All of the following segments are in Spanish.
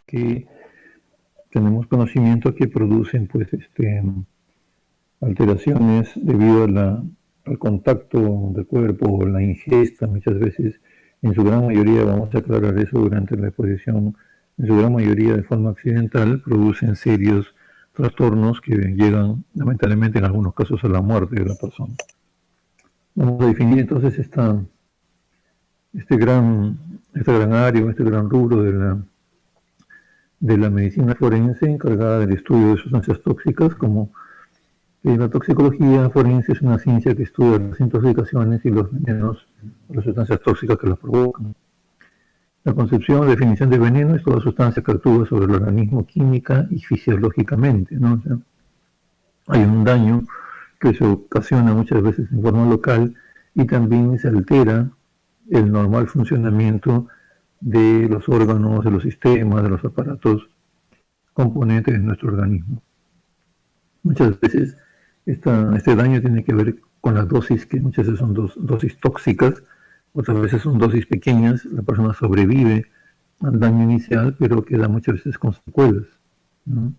que tenemos conocimiento que producen pues alteraciones debido al contacto del cuerpo o la ingesta. Muchas veces, en su gran mayoría, vamos a aclarar eso durante la exposición, en su gran mayoría de forma accidental, producen serios trastornos que llegan lamentablemente en algunos casos a la muerte de la persona. Vamos a definir entonces este gran área, este gran rubro de la medicina forense encargada del estudio de sustancias tóxicas, como la toxicología forense es una ciencia que estudia las intoxicaciones y los venenos, las sustancias tóxicas que las provocan. La concepción o definición de veneno es toda sustancia que actúa sobre el organismo química y fisiológicamente, ¿no? O sea, hay un daño que se ocasiona muchas veces en forma local y también se altera el normal funcionamiento de los órganos, de los sistemas, de los aparatos componentes de nuestro organismo. Muchas veces este daño tiene que ver con las dosis, que muchas veces son dosis tóxicas, otras veces son dosis pequeñas, la persona sobrevive al daño inicial, pero queda muchas veces con secuelas, ¿no?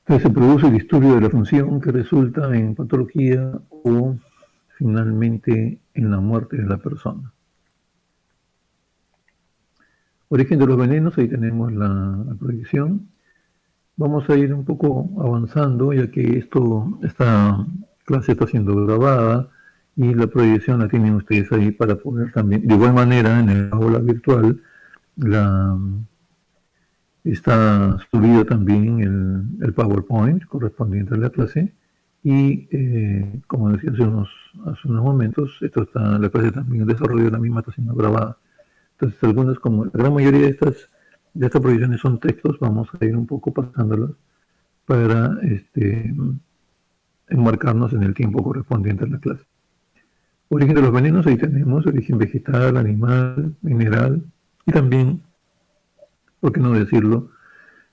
Entonces se produce el disturbio de la función que resulta en patología o finalmente en la muerte de la persona. Origen de los venenos, ahí tenemos la proyección. Vamos a ir un poco avanzando, ya que esta clase está siendo grabada y la proyección la tienen ustedes ahí para poder también, de igual manera en el aula virtual, está subido también el PowerPoint correspondiente a la clase y como decía hace unos momentos, la clase también, el desarrollo de la misma está siendo grabada. Entonces algunas, como la gran mayoría de estas proyecciones son textos, vamos a ir un poco pasándolas para enmarcarnos en el tiempo correspondiente a la clase. Origen de los venenos, ahí tenemos origen vegetal, animal, mineral y también, por qué no decirlo,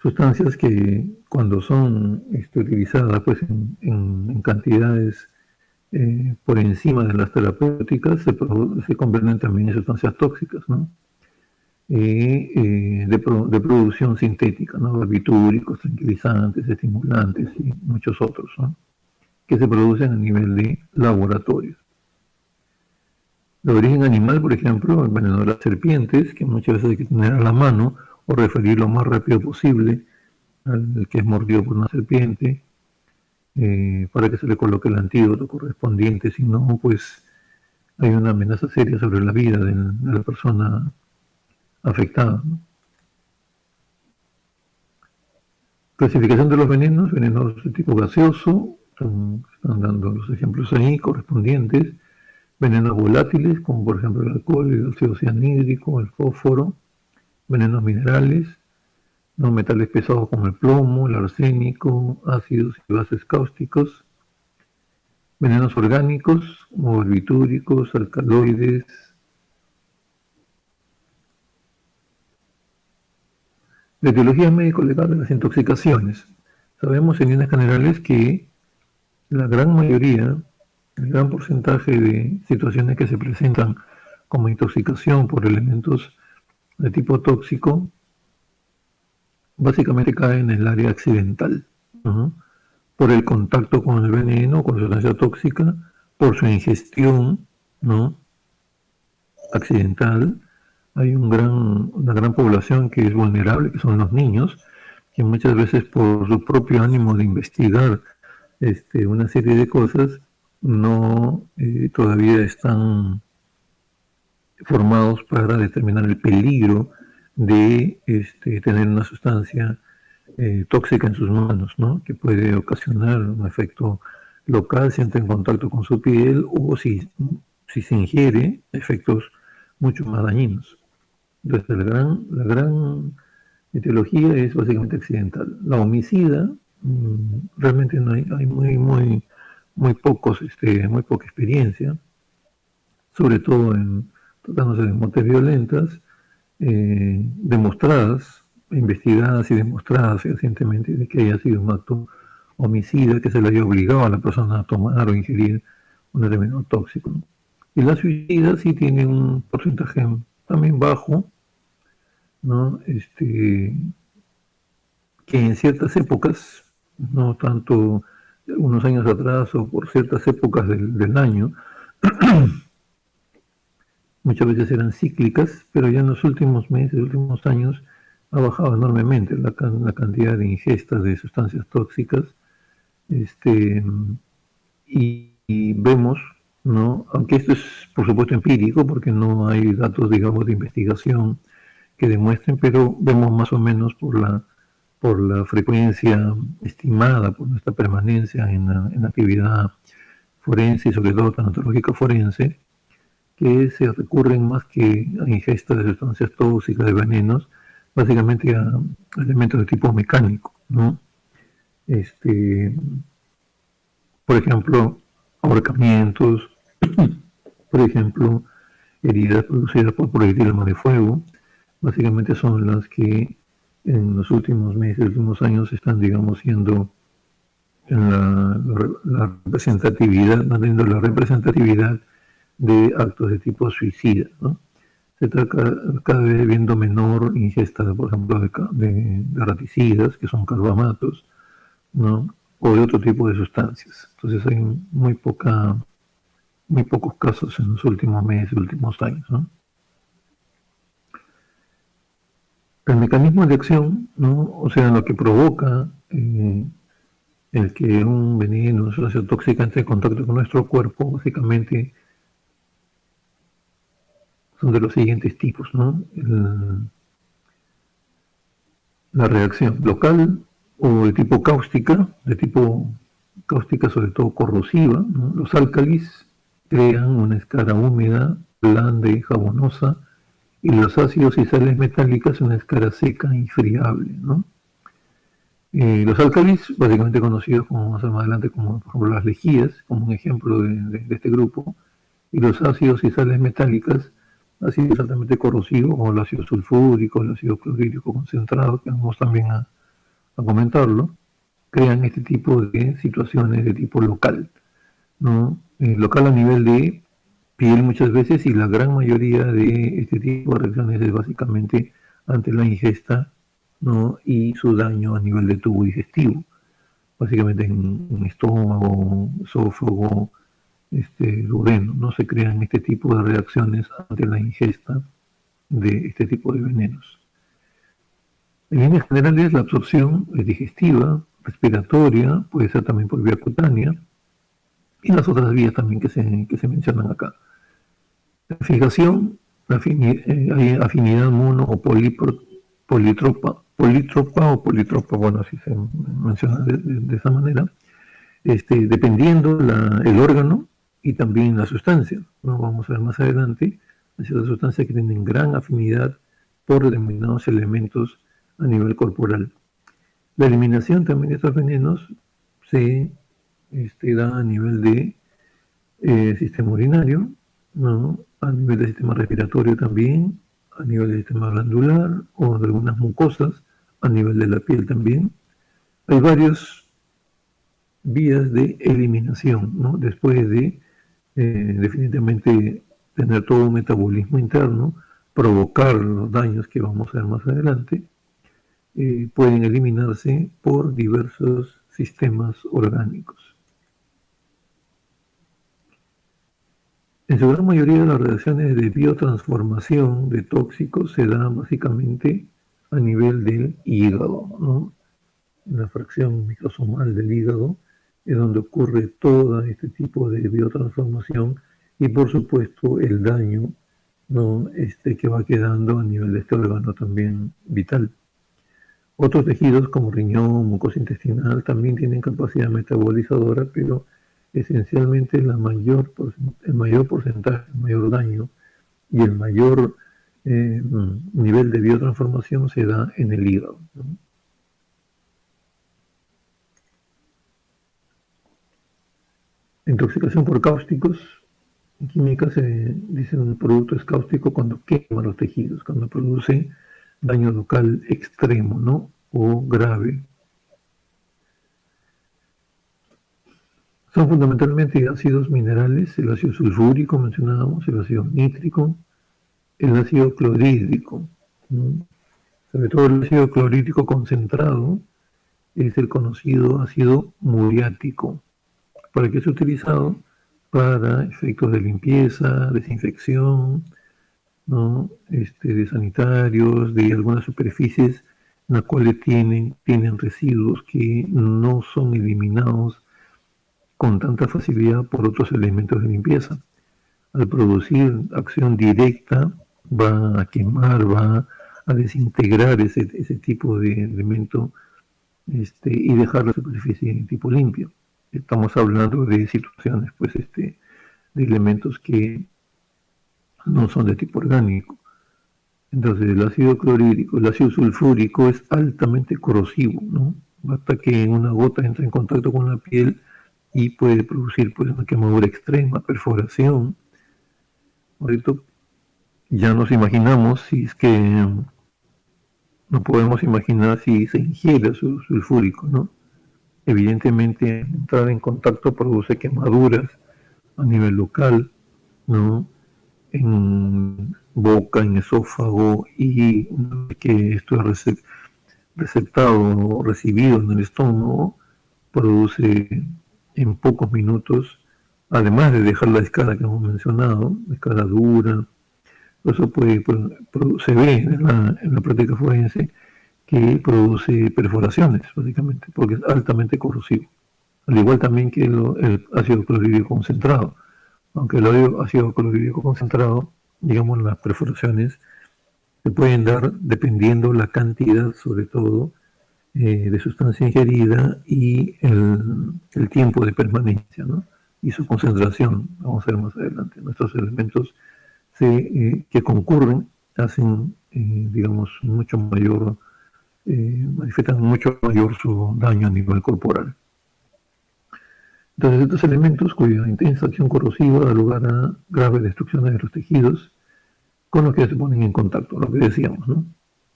sustancias que cuando son utilizadas pues en cantidades por encima de las terapéuticas se convierten también en sustancias tóxicas, ¿no? De producción sintética, ¿no? Barbitúricos, tranquilizantes, estimulantes y muchos otros, ¿no? Que se producen a nivel de laboratorios. De origen animal, por ejemplo, el veneno de las serpientes, que muchas veces hay que tener a la mano o referir lo más rápido posible al que es mordido por una serpiente, para que se le coloque el antídoto correspondiente, si no, pues hay una amenaza seria sobre la vida de la persona afectada, ¿no? Clasificación de los venenos de tipo gaseoso, están dando los ejemplos ahí correspondientes. Venenos volátiles, como por ejemplo el alcohol, el óxido cianhídrico, el fósforo. Venenos minerales, no metales pesados como el plomo, el arsénico, ácidos y bases cáusticos. Venenos orgánicos, como barbitúricos, alcaloides. La etiología médico-legal de las intoxicaciones. Sabemos en líneas generales que la gran mayoría, el gran porcentaje de situaciones que se presentan como intoxicación por elementos de tipo tóxico, básicamente caen en el área accidental, ¿no? Por el contacto con el veneno, con la sustancia tóxica, por su ingestión, ¿no? Accidental. Hay una gran población que es vulnerable, que son los niños, que muchas veces por su propio ánimo de investigar una serie de cosas, no todavía están formados para determinar el peligro de tener una sustancia tóxica en sus manos, ¿no? Que puede ocasionar un efecto local si entra en contacto con su piel o si se ingiere, efectos mucho más dañinos. Entonces la gran etiología es básicamente accidental. La homicida, realmente no hay muy poca experiencia, sobre todo tratándose de muertes violentas, demostradas, investigadas y demostradas fehacientemente de que haya sido un acto homicida, que se le haya obligado a la persona a tomar o ingerir un elemento tóxico, ¿no? Y la suicida sí tiene un porcentaje también bajo, ¿no? Que en ciertas épocas, no tanto unos años atrás o por ciertas épocas del año, muchas veces eran cíclicas, pero ya en los últimos meses, últimos años, ha bajado enormemente la cantidad de ingestas de sustancias tóxicas, este, y vemos, ¿no? Aunque esto es por supuesto empírico, porque no hay datos, digamos, de investigación que demuestren, pero vemos más o menos por la frecuencia estimada, por nuestra permanencia en la actividad forense y sobre todo tanatológica forense, que se recurren más que a ingestas de sustancias tóxicas, de venenos, básicamente a elementos de tipo mecánico, ¿no? Este, por ejemplo, ahorcamientos, por ejemplo, heridas producidas por proyectiles de fuego, básicamente son las que en los últimos meses, últimos años están, digamos, siendo en la representatividad, manteniendo la representatividad de actos de tipo suicida, ¿no? Se está cada vez viendo menor ingesta, por ejemplo, de raticidas, que son carbamatos, ¿no? O de otro tipo de sustancias. Entonces hay muy pocos casos en los últimos meses, últimos años, ¿no? El mecanismo de acción, ¿no? O sea, lo que provoca el que un veneno, una sustancia tóxica entre en contacto con nuestro cuerpo, básicamente son de los siguientes tipos, ¿no? La reacción local o de tipo cáustica sobre todo corrosiva, ¿no? Los álcalis crean una escara húmeda, blanda y jabonosa, y los ácidos y sales metálicas una escara seca y friable, ¿no? Los álcalis, básicamente conocidos como más adelante como por ejemplo las lejías, como un ejemplo de este grupo, y los ácidos y sales metálicas, ácidos altamente corrosivos como el ácido sulfúrico, el ácido clorhídrico concentrado, que vamos también a comentarlo, crean este tipo de situaciones de tipo local, ¿no? Local a nivel de piel muchas veces, y la gran mayoría de este tipo de reacciones es básicamente ante la ingesta, ¿no? Y su daño a nivel de tubo digestivo, básicamente en estómago, esófago, duodeno. No se crean este tipo de reacciones ante la ingesta de este tipo de venenos. En líneas generales, la absorción es digestiva, respiratoria, puede ser también por vía cutánea, y las otras vías también que se mencionan acá. La fijación, hay afinidad mono o politropa, bueno, así se menciona de esa manera, dependiendo el órgano y también la sustancia, ¿no? Vamos a ver más adelante, hay ciertas sustancias que tienen gran afinidad por determinados elementos a nivel corporal. La eliminación también de estos venenos se da a nivel de sistema urinario, ¿no? A nivel del sistema respiratorio también, a nivel del sistema glandular o de algunas mucosas, a nivel de la piel también. Hay varias vías de eliminación, ¿no? Después de definitivamente tener todo un metabolismo interno, provocar los daños que vamos a ver más adelante, pueden eliminarse por diversos sistemas orgánicos. En su gran mayoría las reacciones de biotransformación de tóxicos se dan básicamente a nivel del hígado, ¿no? En la fracción microsomal del hígado es donde ocurre todo este tipo de biotransformación y por supuesto el daño, ¿no? Que va quedando a nivel de este órgano también vital. Otros tejidos como riñón, mucosa intestinal también tienen capacidad metabolizadora, pero esencialmente el mayor porcentaje, el mayor daño y el mayor nivel de biotransformación se da en el hígado, ¿no? Intoxicación por cáusticos. En química se dice un producto es cáustico cuando quema los tejidos, cuando produce daño local extremo, ¿no? O grave. Son fundamentalmente ácidos minerales, el ácido sulfúrico mencionábamos, el ácido nítrico, el ácido clorhídrico, ¿no? Sobre todo el ácido clorhídrico concentrado es el conocido ácido muriático. ¿Para qué se ha utilizado? Para efectos de limpieza, desinfección, ¿no? De sanitarios, de algunas superficies en las cuales tienen residuos que no son eliminados con tanta facilidad por otros elementos de limpieza. Al producir acción directa, va a quemar, va a desintegrar ese tipo de elemento y dejar la superficie en tipo limpio. Estamos hablando de situaciones, pues, de elementos que no son de tipo orgánico. Entonces, el ácido clorhídrico, el ácido sulfúrico es altamente corrosivo, ¿no? Basta que una gota entre en contacto con la piel y puede producir, pues, una quemadura extrema, perforación. Ahorita ya nos imaginamos si es que no podemos imaginar si se ingiere ácido sulfúrico, ¿no? Evidentemente, entrar en contacto produce quemaduras a nivel local, ¿no? En boca, en esófago, y que esto es receptado o recibido en el estómago, produce en pocos minutos, además de dejar la escara que hemos mencionado, escara dura, eso se ve en la práctica forense que produce perforaciones, básicamente, porque es altamente corrosivo. Al igual también que el ácido clorhídrico concentrado. Aunque el ácido clorhídrico concentrado, digamos, las perforaciones se pueden dar dependiendo la cantidad, sobre todo, de sustancia ingerida y el tiempo de permanencia, ¿no? Y su concentración, vamos a ver más adelante. Nuestros elementos que concurren hacen, digamos, manifiestan mucho mayor su daño a nivel corporal. Entonces, estos elementos cuya intensa acción corrosiva da lugar a graves destrucciones de los tejidos con los que se ponen en contacto, lo que decíamos, ¿no?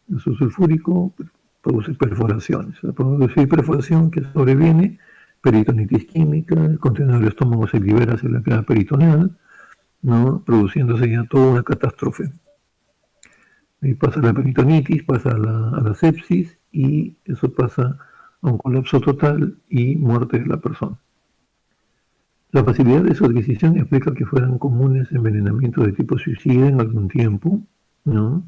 El ácido sulfúrico produce perforaciones. Al producir perforación que sobreviene, peritonitis química, el contenido del estómago se libera hacia la cavidad peritoneal, ¿no? Produciéndose ya toda una catástrofe. Ahí pasa la peritonitis, pasa a la sepsis y eso pasa a un colapso total y muerte de la persona. La facilidad de su adquisición explica que fueran comunes envenenamientos de tipo suicida en algún tiempo, ¿no?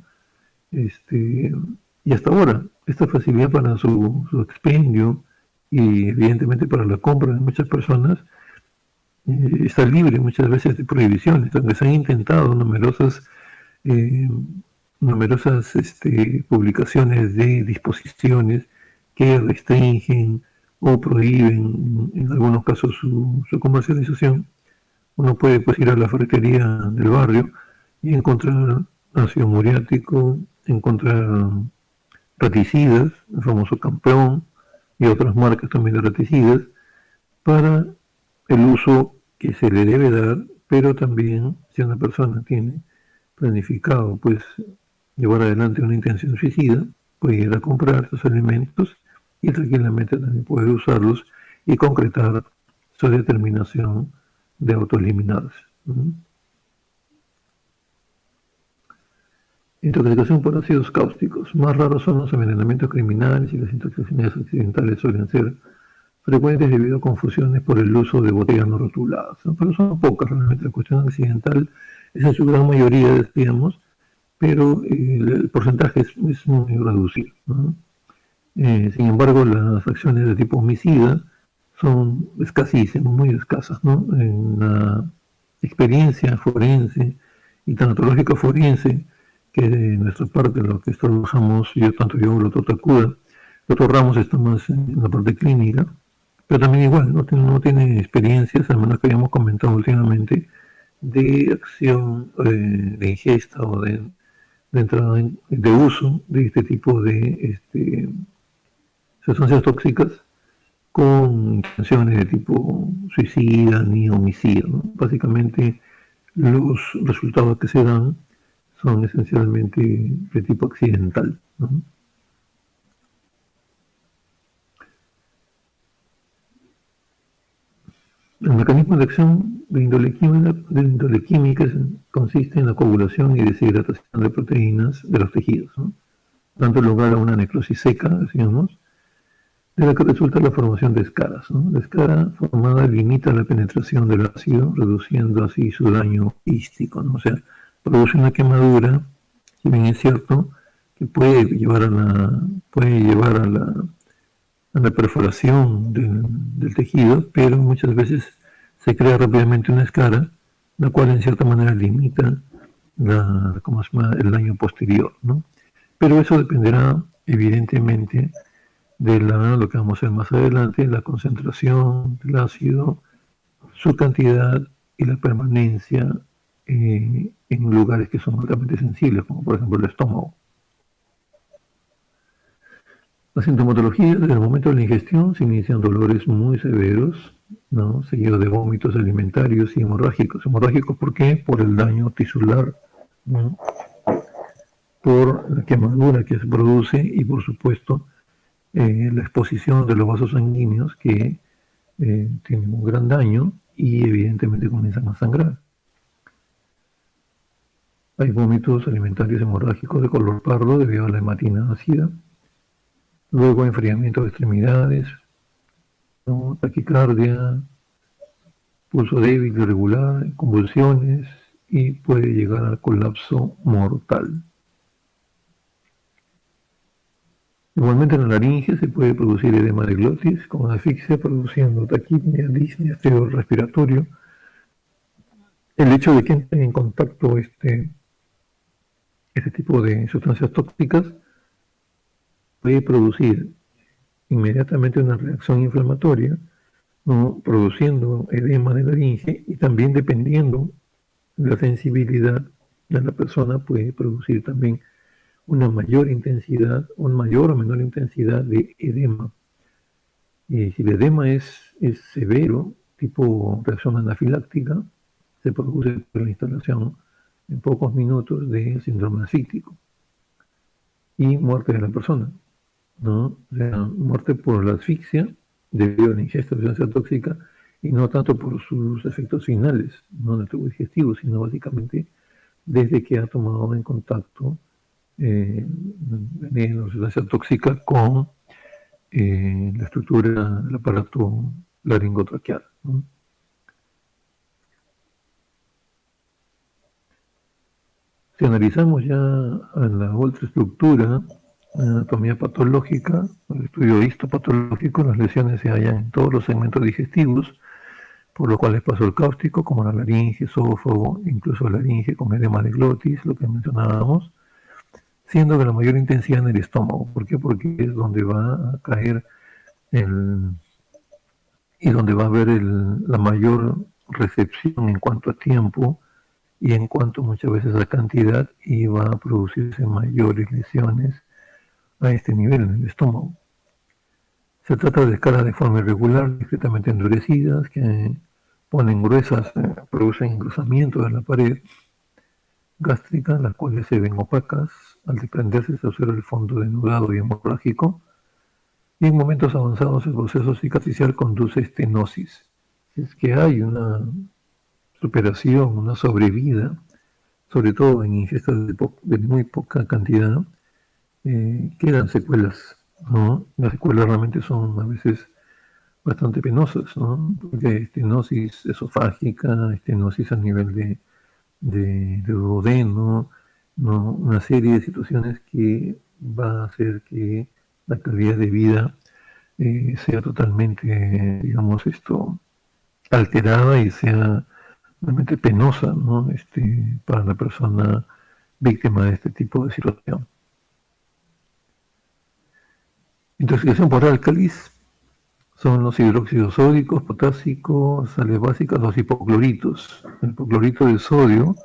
Y hasta ahora, esta facilidad para su expendio y evidentemente para la compra de muchas personas está libre muchas veces de prohibiciones, donde se han intentado numerosas publicaciones de disposiciones que restringen o prohíben en algunos casos su comercialización. Uno puede, pues, ir a la ferretería del barrio y encontrar ácido muriático, encontrar raticidas, el famoso Campeón y otras marcas también de raticidas, para el uso que se le debe dar, pero también si una persona tiene planificado, pues, llevar adelante una intención suicida, puede ir a comprar esos alimentos y tranquilamente también puede usarlos y concretar su determinación de autoeliminarse. Intoxicación por ácidos cáusticos. Más raros son los envenenamientos criminales y las intoxicaciones accidentales suelen ser frecuentes debido a confusiones por el uso de botellas no rotuladas, ¿no? Pero son pocas realmente. La cuestión accidental es en su gran mayoría, decíamos, pero el porcentaje es muy reducido, ¿no? Sin embargo, las acciones de tipo homicida son escasísimas, muy escasas, ¿no? En la experiencia forense y tanatológica forense, que de nuestra parte, lo que trabajamos, tanto yo como el doctor Takuda, el doctor Ramos está más en la parte clínica, pero también igual, no tiene experiencias, al menos que habíamos comentado últimamente, de acción, de ingesta o de entrada de uso de este tipo de sustancias tóxicas con intenciones de tipo suicida ni homicida, ¿no? Básicamente los resultados que se dan son esencialmente de tipo accidental, ¿no? El mecanismo de acción de índole química consiste en la coagulación y deshidratación de proteínas de los tejidos, ¿no? dando lugar a una necrosis seca, decíamos, de la que resulta la formación de escaras, ¿no? La escara formada limita la penetración del ácido, reduciendo así su daño quístico, ¿no? O sea, produce una quemadura, si bien es cierto, que puede llevar a la perforación del tejido, pero muchas veces se crea rápidamente una escara, la cual en cierta manera limita el daño posterior, ¿no? Pero eso dependerá evidentemente de lo que vamos a ver más adelante, la concentración del ácido, su cantidad y la permanencia en lugares que son altamente sensibles, como por ejemplo el estómago. La sintomatología desde el momento de la ingestión se inician dolores muy severos, ¿no? Seguido de vómitos alimentarios y hemorrágicos. ¿Hemorrágicos por qué? Por el daño tisular, ¿no? Por la quemadura que se produce y por supuesto la exposición de los vasos sanguíneos que tienen un gran daño y evidentemente comienzan a sangrar. Hay vómitos alimentarios hemorrágicos de color pardo debido a la hematina ácida. Luego enfriamiento de extremidades, ¿no? Taquicardia, pulso débil, irregular, convulsiones y puede llegar al colapso mortal. Igualmente en la laringe se puede producir edema de glotis con asfixia produciendo taquipnea, disnea, estero respiratorio. El hecho de que entren en contacto este tipo de sustancias tóxicas puede producir inmediatamente una reacción inflamatoria, ¿no? Produciendo edema de laringe y también dependiendo de la sensibilidad de la persona puede producir también una mayor intensidad, una mayor o menor intensidad de edema. Y si el edema es severo, tipo reacción anafiláctica, se produce por la instalación en pocos minutos de síndrome asfíctico y muerte de la persona, ¿no? O sea, muerte por la asfixia debido a la ingesta de sustancia tóxica y no tanto por sus efectos finales, no en el tubo digestivo, sino básicamente desde que ha tomado en contacto veneno, sustancia tóxica con la estructura del aparato laringotraqueal, ¿no? Si analizamos ya a la ultraestructura, anatomía patológica, el estudio histopatológico, las lesiones se hallan en todos los segmentos digestivos, por lo cual pasó el cáustico, como la laringe, esófago, incluso la laringe con edema de glotis, lo que mencionábamos, siendo de la mayor intensidad en el estómago. ¿Por qué? Porque es donde va a caer y donde va a haber la mayor recepción en cuanto a tiempo y en cuanto muchas veces a cantidad, y va a producirse mayores lesiones a este nivel en el estómago. Se trata de escalas de forma irregular, discretamente endurecidas, que ponen gruesas, producen engrosamiento de la pared gástrica, las cuales se ven opacas. Al desprenderse se observa el fondo denudado y hemorrágico, y en momentos avanzados el proceso cicatricial conduce a estenosis. Si es que hay una superación, una sobrevida, sobre todo en ingestas de muy poca cantidad, quedan secuelas, ¿no? Las secuelas realmente son a veces bastante penosas, ¿no? Porque hay estenosis esofágica, estenosis a nivel de duodeno, ¿no? Una serie de situaciones que va a hacer que la calidad de vida sea totalmente, digamos, alterada y sea realmente penosa, ¿no? Para la persona víctima de este tipo de situación. Intoxicación por álcalis son los hidróxidos sódicos, potásicos, sales básicas, los hipocloritos. El hipoclorito de sodio,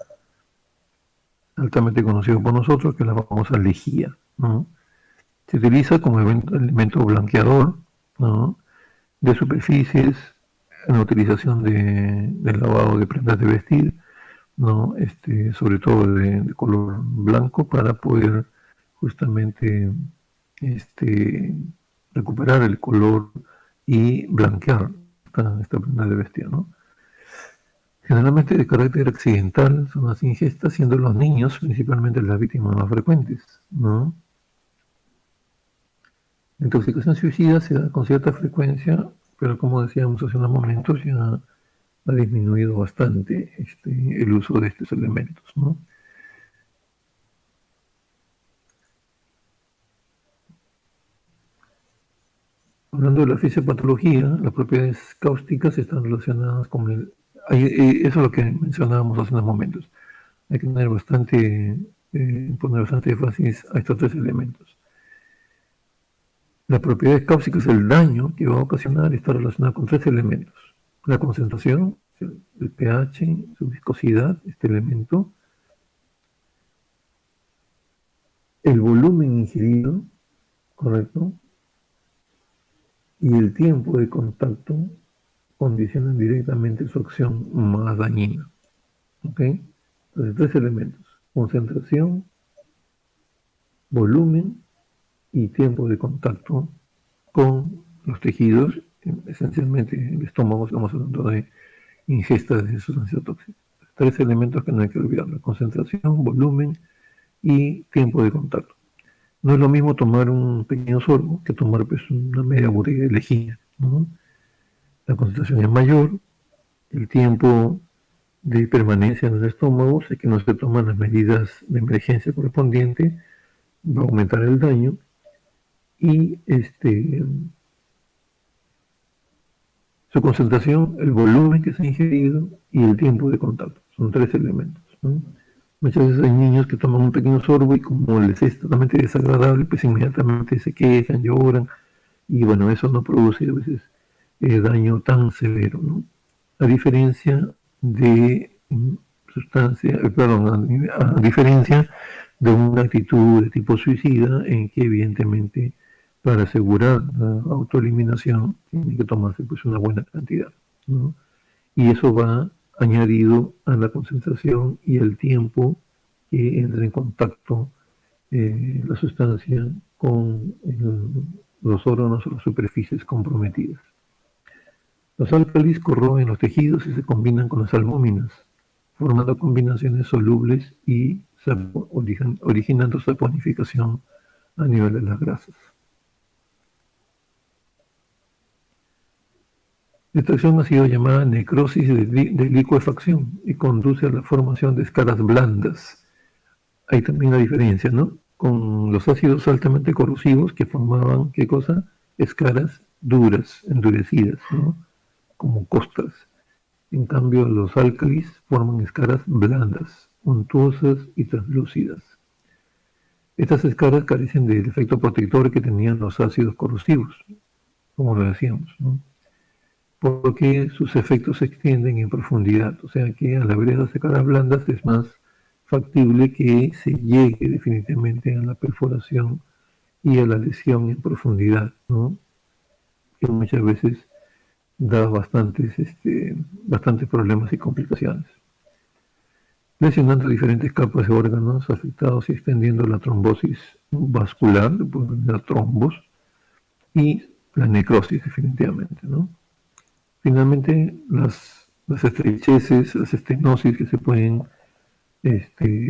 altamente conocido por nosotros, que es la famosa lejía, ¿no? Se utiliza como elemento blanqueador, ¿no? De superficies, en la utilización del lavado de prendas de vestir, ¿no? Sobre todo de color blanco, para poder justamente recuperar el color y blanquear esta prenda de vestir, ¿no? Generalmente de carácter accidental son las ingestas, siendo los niños principalmente las víctimas más frecuentes, ¿no? La intoxicación suicida se da con cierta frecuencia, pero como decíamos hace unos momentos, ya ha disminuido bastante el uso de estos elementos, ¿no? Hablando de la fisiopatología, las propiedades cáusticas están relacionadas con eso es lo que mencionábamos hace unos momentos. Hay que poner bastante énfasis a estos tres elementos. Las propiedades cáusticas, el daño que va a ocasionar, está relacionado con tres elementos. La concentración, el pH, su viscosidad, este elemento, el volumen ingerido, correcto, y el tiempo de contacto condicionan directamente su acción más dañina. ¿Ok? Entonces, tres elementos: concentración, volumen y tiempo de contacto con los tejidos, esencialmente el estómago. Estamos hablando de ingesta de sustancias tóxicas. Tres elementos que no hay que olvidar: la concentración, volumen y tiempo de contacto. No es lo mismo tomar un pequeño sorbo que tomar pues, una media botella de lejía, ¿no? La concentración es mayor, el tiempo de permanencia en el estómago, si es que no se toman las medidas de emergencia correspondientes, va a aumentar el daño y su concentración, el volumen que se ha ingerido y el tiempo de contacto. Son tres elementos, ¿no? Muchas veces hay niños que toman un pequeño sorbo y como les es totalmente desagradable, pues inmediatamente se quejan, lloran, y bueno, eso no produce a veces daño tan severo, ¿no? A diferencia de a diferencia de una actitud de tipo suicida en que evidentemente para asegurar la autoeliminación tiene que tomarse pues una buena cantidad, ¿no? Y eso va añadido a la concentración y el tiempo que entra en contacto la sustancia con los órganos o las superficies comprometidas. Los álcalis corroen los tejidos y se combinan con las albúminas, formando combinaciones solubles y originando saponificación a nivel de las grasas. Esta acción ha sido llamada necrosis de licuefacción y conduce a la formación de escaras blandas. Hay también la diferencia, ¿no? Con los ácidos altamente corrosivos que formaban, ¿qué cosa? Escaras duras, endurecidas, ¿no? Como costras. En cambio, los álcalis forman escaras blandas, untuosas y translúcidas. Estas escaras carecen del efecto protector que tenían los ácidos corrosivos, como lo decíamos, ¿no? Porque sus efectos se extienden en profundidad, o sea que al haber esas escaras blandas es más factible que se llegue definitivamente a la perforación y a la lesión en profundidad, ¿no? Que muchas veces da bastantes problemas y complicaciones, lesionando diferentes capas de órganos afectados y extendiendo la trombosis vascular, la trombos, y la necrosis definitivamente, ¿no? Finalmente, las estrecheces, las estenosis que se pueden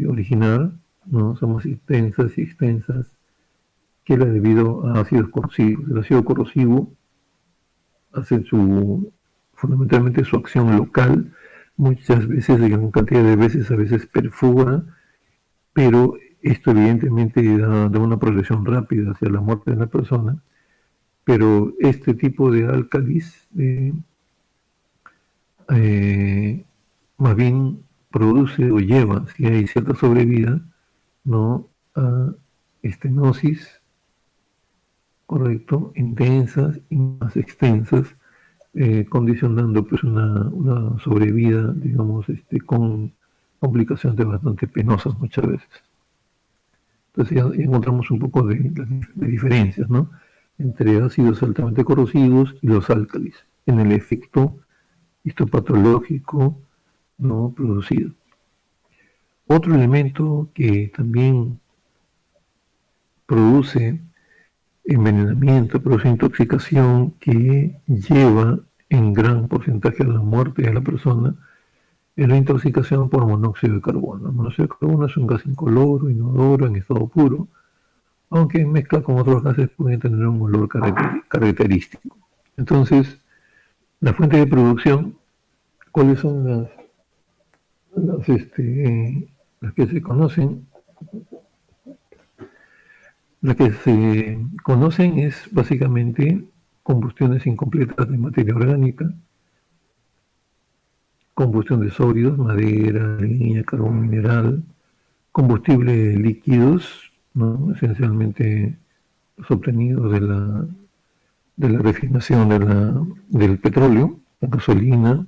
originar, ¿no? Son más intensas y extensas que la debido a ácidos corrosivos. El ácido corrosivo hace fundamentalmente su acción local, muchas veces, de gran cantidad de veces, a veces perfora, pero esto evidentemente da una progresión rápida hacia la muerte de la persona, pero este tipo de álcalis más bien produce o lleva, si hay cierta sobrevida, ¿no? A estenosis, correcto, intensas y más extensas, condicionando pues una sobrevida, digamos, con complicaciones bastante penosas muchas veces. Entonces ya encontramos un poco de diferencias, ¿no? Entre ácidos altamente corrosivos y los álcalis, en el efecto histopatológico no producido. Otro elemento que también produce envenenamiento, produce intoxicación que lleva en gran porcentaje a la muerte de la persona es la intoxicación por monóxido de carbono. El monóxido de carbono es un gas incoloro, inodoro, en estado puro, aunque en mezcla con otros gases pueden tener un olor característico. Entonces, la fuente de producción, ¿cuáles son las que se conocen? Las que se conocen es básicamente combustiones incompletas de materia orgánica, combustión de sólidos, madera, leña, carbón mineral, combustibles líquidos, ¿no? Esencialmente los obtenidos de la refinación del petróleo, la gasolina,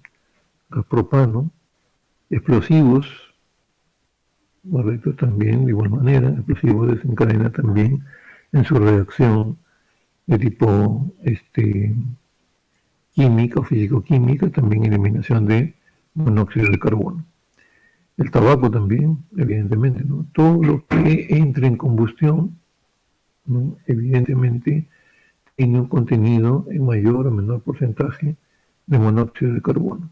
gas propano, explosivos, correcto, también de igual manera, explosivos desencadena también en su reacción de tipo química o físico-química, también eliminación de monóxido de carbono. El tabaco también, evidentemente, ¿no? Todo lo que entre en combustión, ¿no? Evidentemente tiene un contenido en mayor o menor porcentaje de monóxido de carbono.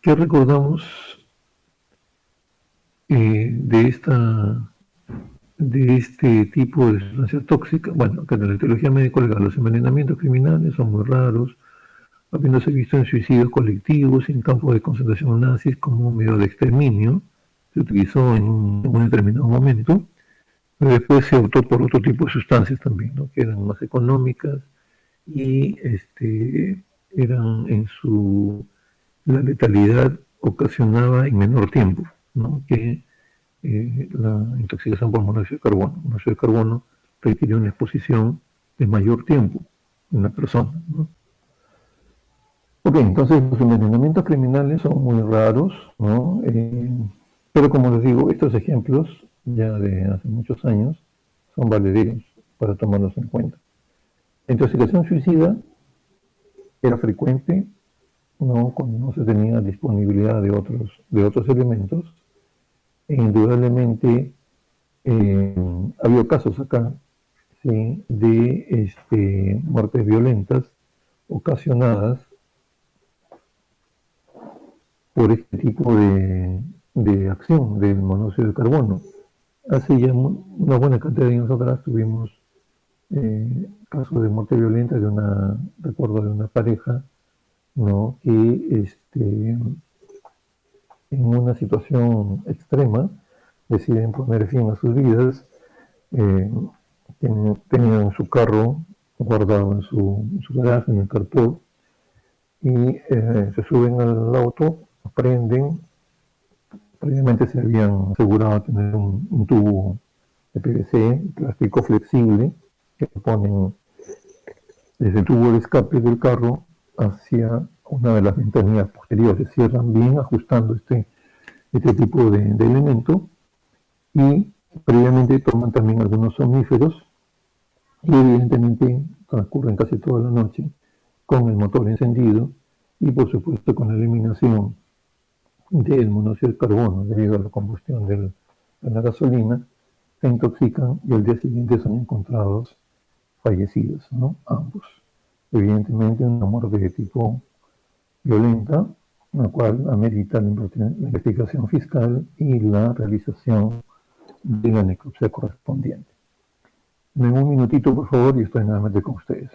¿Qué recordamos de este tipo de sustancia tóxica? Bueno, que en la etiología médica los envenenamientos criminales son muy raros, habiéndose visto en suicidios colectivos y en campos de concentración nazis como un medio de exterminio. Se utilizó en un determinado momento, pero después se optó por otro tipo de sustancias también, ¿no? Que eran más económicas y eran la letalidad ocasionaba en menor tiempo, ¿no? Que la intoxicación por monóxido de carbono. El monóxido de carbono requiere una exposición de mayor tiempo en una persona, ¿no? Ok, entonces los envenenamientos criminales son muy raros, ¿no? Pero como les digo, estos ejemplos ya de hace muchos años son valederos para tomarlos en cuenta. La intoxicación suicida era frecuente, ¿no? Cuando no se tenía disponibilidad de otros elementos, e indudablemente ha habido casos acá, ¿sí? De muertes violentas ocasionadas por este tipo de acción del monóxido de carbono. Hace ya una buena cantidad de años atrás tuvimos casos de muerte violenta recuerdo de una pareja, ¿no? Que en una situación extrema deciden poner fin a sus vidas, eh, tenían su carro guardado en su garaje, en el carport, y se suben al auto, prenden. Previamente se habían asegurado tener un tubo de PVC, plástico flexible, que ponen desde el tubo de escape del carro hacia una de las ventanillas posteriores. Cierran bien ajustando este tipo de elemento y previamente toman también algunos somníferos y evidentemente transcurren casi toda la noche con el motor encendido y por supuesto con la eliminación del monóxido de carbono debido a la combustión de la gasolina, se intoxican y al día siguiente son encontrados fallecidos, ¿no? Ambos. Evidentemente una muerte de tipo violenta, la cual amerita la investigación fiscal y la realización de la necropsia correspondiente. En un minutito, por favor, y estoy nuevamente con ustedes.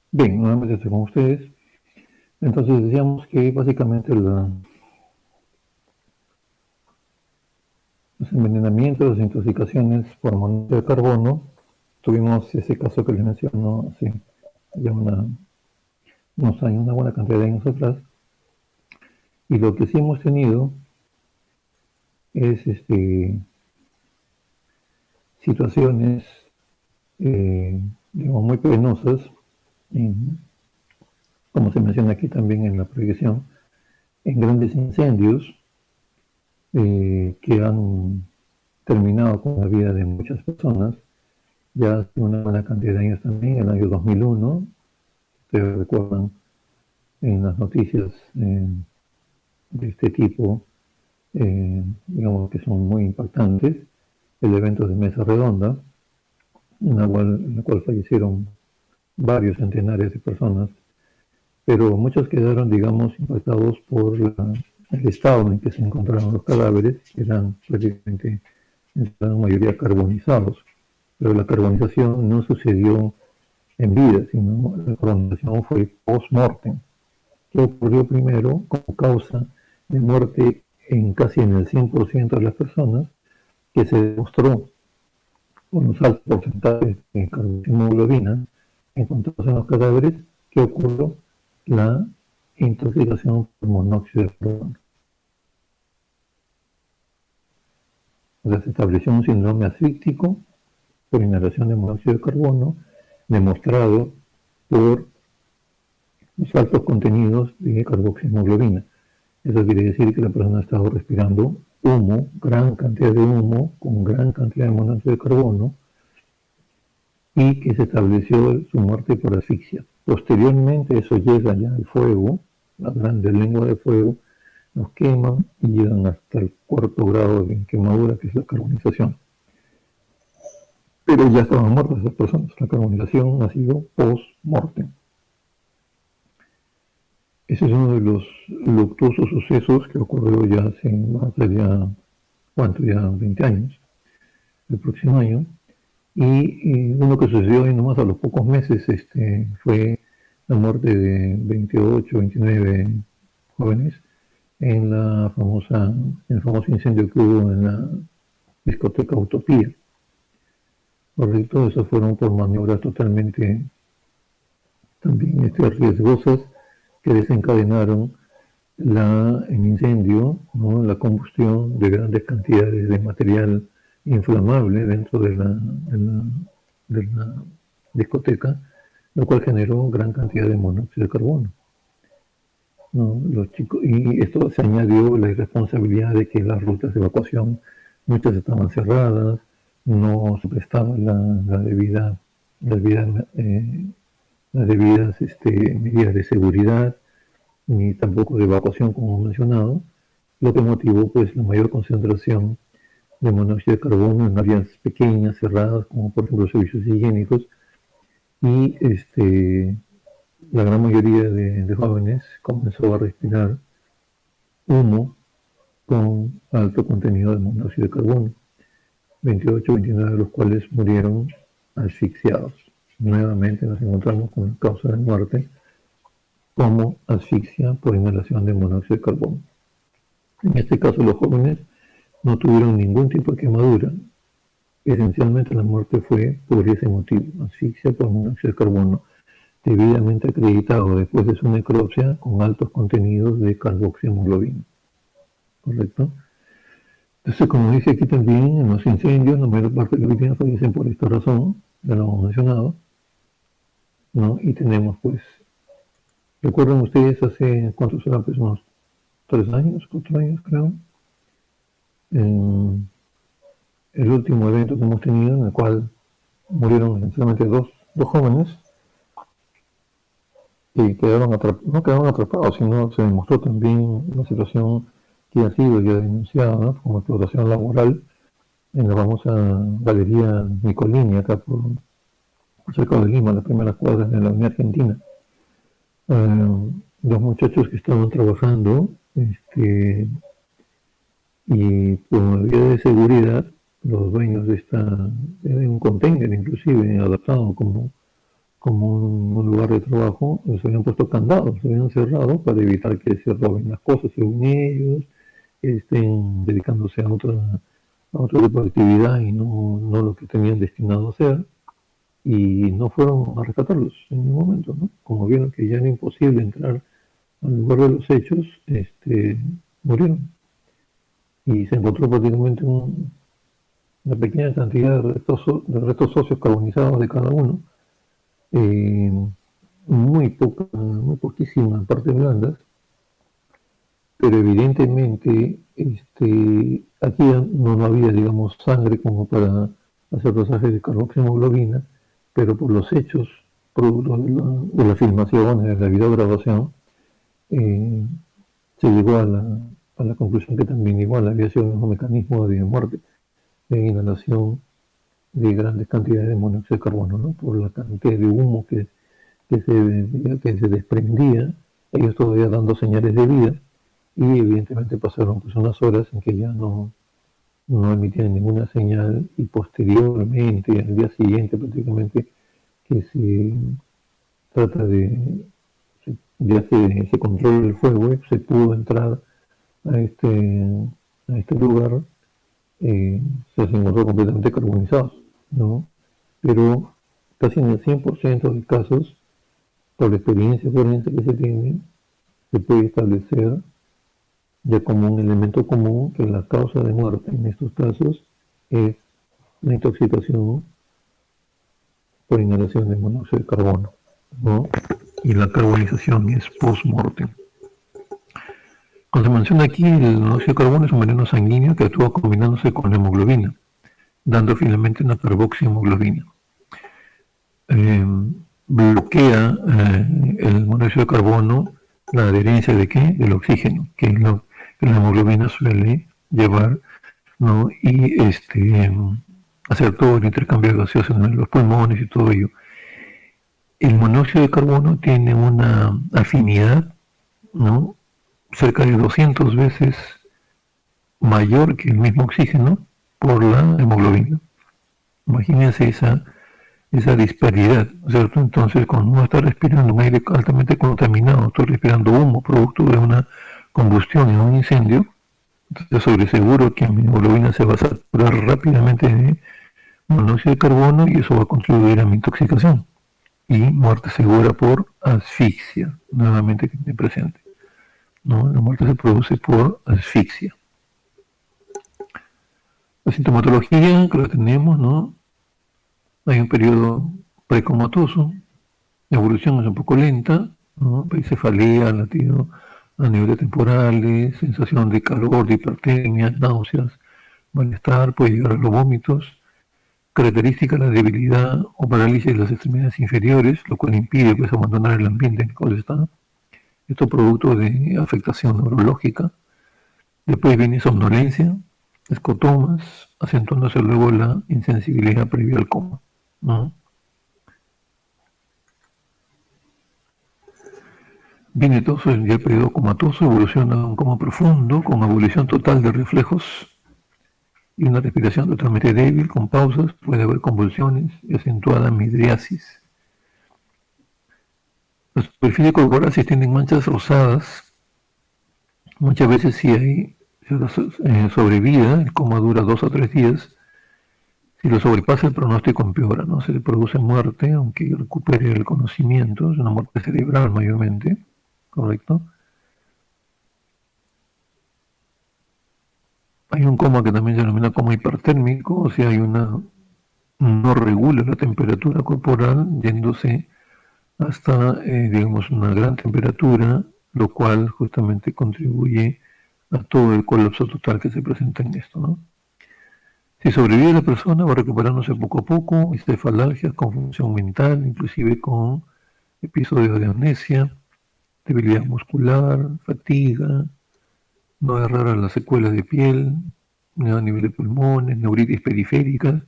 Bien, nuevamente estoy con ustedes. Entonces decíamos que básicamente los envenenamientos, las intoxicaciones por monóxido de carbono, tuvimos ese caso que les menciono hace ya unos años, una buena cantidad de años atrás, y lo que sí hemos tenido es situaciones digamos, muy penosas, como se menciona aquí también en la proyección, en grandes incendios que han terminado con la vida de muchas personas, ya hace una buena cantidad de años también, en el año 2001, ustedes recuerdan en las noticias de este tipo, digamos que son muy impactantes, el evento de Mesa Redonda, en la cual fallecieron varios centenares de personas, pero muchos quedaron, digamos, impactados por el estado en que se encontraron los cadáveres, que eran prácticamente en su gran mayoría carbonizados, pero la carbonización no sucedió en vida, sino la carbonización fue post-mortem, que ocurrió primero como causa de muerte en casi en el 100% de las personas, que se demostró con los altos porcentajes de carbohemoglobina encontrados en los cadáveres que ocurrió la intoxicación por monóxido de carbono. O sea, se estableció un síndrome asfíctico por inhalación de monóxido de carbono demostrado por los altos contenidos de carboxihemoglobina. Eso quiere decir que la persona ha estado respirando humo, gran cantidad de humo, con gran cantidad de monóxido de carbono, y que se estableció su muerte por asfixia. Posteriormente eso llega ya al fuego, las grandes lenguas de fuego, nos queman y llegan hasta el cuarto grado de quemadura, que es la carbonización. Pero ya estaban muertas esas personas, la carbonización ha sido post-mortem. Ese es uno de los luctuosos sucesos que ocurrió ya hace más de ya 20 años, el próximo año. Y uno que sucedió ahí nomás a los pocos meses fue la muerte de 28, 29 jóvenes en el famoso incendio que hubo en la discoteca Utopía. Correcto, esas fueron por maniobras totalmente también riesgosas que desencadenaron el incendio, ¿no? La combustión de grandes cantidades de material inflamable dentro de la discoteca, lo cual generó gran cantidad de monóxido de carbono, ¿no? Y esto se añadió la irresponsabilidad de que las rutas de evacuación, muchas estaban cerradas, no se prestaba las debidas medidas de seguridad, ni tampoco de evacuación, como hemos mencionado, lo que motivó pues la mayor concentración de monóxido de carbono en áreas pequeñas, cerradas, como por ejemplo servicios higiénicos, y la gran mayoría de jóvenes comenzó a respirar humo con alto contenido de monóxido de carbono, 28, 29 de los cuales murieron asfixiados. Nuevamente nos encontramos con la causa de muerte como asfixia por inhalación de monóxido de carbono. En este caso los jóvenes no tuvieron ningún tipo de quemadura. Esencialmente la muerte fue por ese motivo, asfixia por monóxido de carbono, debidamente acreditado después de su necropsia con altos contenidos de carboxihemoglobina. ¿Correcto? Entonces, como dice aquí también, en los incendios, la mayor parte de las víctimas fallecen por esta razón, ya lo hemos mencionado, ¿no? Y tenemos, pues, ¿recuerdan ustedes hace cuántos eran? Pues unos 3 años, 4 años, creo, en el último evento que hemos tenido, en el cual murieron esencialmente dos jóvenes y no quedaron atrapados, sino se demostró también la situación que ha sido ya denunciada, ¿no? Como explotación laboral en la famosa galería Nicolini, acá por cerca de Lima, las primeras cuadras de la Unión Argentina. Dos muchachos que estaban trabajando y por medida de seguridad, los dueños de un container inclusive adaptado como un lugar de trabajo, se habían puesto candados, se habían cerrado para evitar que se roben las cosas según ellos, estén dedicándose a otro tipo de actividad y no lo que tenían destinado a hacer, y no fueron a rescatarlos en ningún momento, ¿no? Como vieron que ya era imposible entrar al lugar de los hechos, murieron. Y se encontró prácticamente una pequeña cantidad de restos óseos carbonizados de cada uno, muy poquísimas partes blandas, pero evidentemente aquí no había, digamos, sangre como para hacer dosajes de carboxihemoglobina, pero por los hechos, producto de la filmación, de la videograbación, se llegó a la conclusión que también igual había sido un mecanismo de muerte, de inhalación de grandes cantidades de monóxido de carbono, ¿no? Por la cantidad de humo que se desprendía, ellos todavía dando señales de vida, y evidentemente pasaron pues unas horas en que ya no no emitían ninguna señal y posteriormente, al día siguiente prácticamente, que se trata de, ya se controla el fuego, se pudo entrar a este lugar, se encontró completamente carbonizado, ¿no? Pero casi en el 100% de casos, por la experiencia forense que se tiene, se puede establecer ya como un elemento común que la causa de muerte en estos casos es la intoxicación por inhalación de monóxido de carbono, ¿no? Y la carbonización es post-mortem. Cuando se menciona aquí, el monóxido de carbono es un veneno sanguíneo que actúa combinándose con la hemoglobina, dando finalmente una carboxihemoglobina. Bloquea el monóxido de carbono la adherencia de ¿qué? Del oxígeno, que es lo que la hemoglobina suele llevar, ¿no? Y hacer todo el intercambio gaseoso en los pulmones y todo ello. El monóxido de carbono tiene una afinidad, ¿no? Cerca de 200 veces mayor que el mismo oxígeno por la hemoglobina. Imagínense esa disparidad, ¿cierto? Entonces, cuando uno está respirando un aire altamente contaminado, estoy respirando humo producto de una combustión en un incendio, entonces sobre seguro que mi hemoglobina se va a saturar rápidamente de monóxido de carbono y eso va a contribuir a mi intoxicación y muerte segura por asfixia, nuevamente que me presente, ¿no? La muerte se produce por asfixia. La sintomatología que la tenemos, ¿no? Hay un periodo precomatoso, la evolución es un poco lenta, ¿no? Cefalea, latido a niveles temporales, sensación de calor, de hipertermia, náuseas, malestar, puede llegar a los vómitos, característica la debilidad o parálisis de las extremidades inferiores, lo cual impide pues abandonar el ambiente en el cual está. Esto producto de afectación neurológica. Después viene somnolencia, escotomas, acentuándose luego la insensibilidad previa al coma, ¿no? Viene todo el periodo comatoso, evoluciona a un coma profundo, con abolición total de reflejos y una respiración totalmente débil, con pausas, puede haber convulsiones y acentuada midriasis. La superficie corporal se tienen manchas rosadas, muchas veces si hay sobrevida, el coma dura 2 a 3 días, si lo sobrepasa el pronóstico empeora, ¿no? Se le produce muerte, aunque recupere el conocimiento, es una muerte cerebral mayormente, ¿correcto? Hay un coma que también se denomina coma hipertérmico, o sea, no regula la temperatura corporal, yéndose hasta, digamos, una gran temperatura, lo cual justamente contribuye a todo el colapso total que se presenta en esto, ¿no? Si sobrevive la persona, va recuperándose poco a poco, cefalgias, confusión mental, inclusive con episodios de amnesia, debilidad muscular, fatiga, no es rara las secuelas de piel, a nivel de pulmones, neuritis periféricas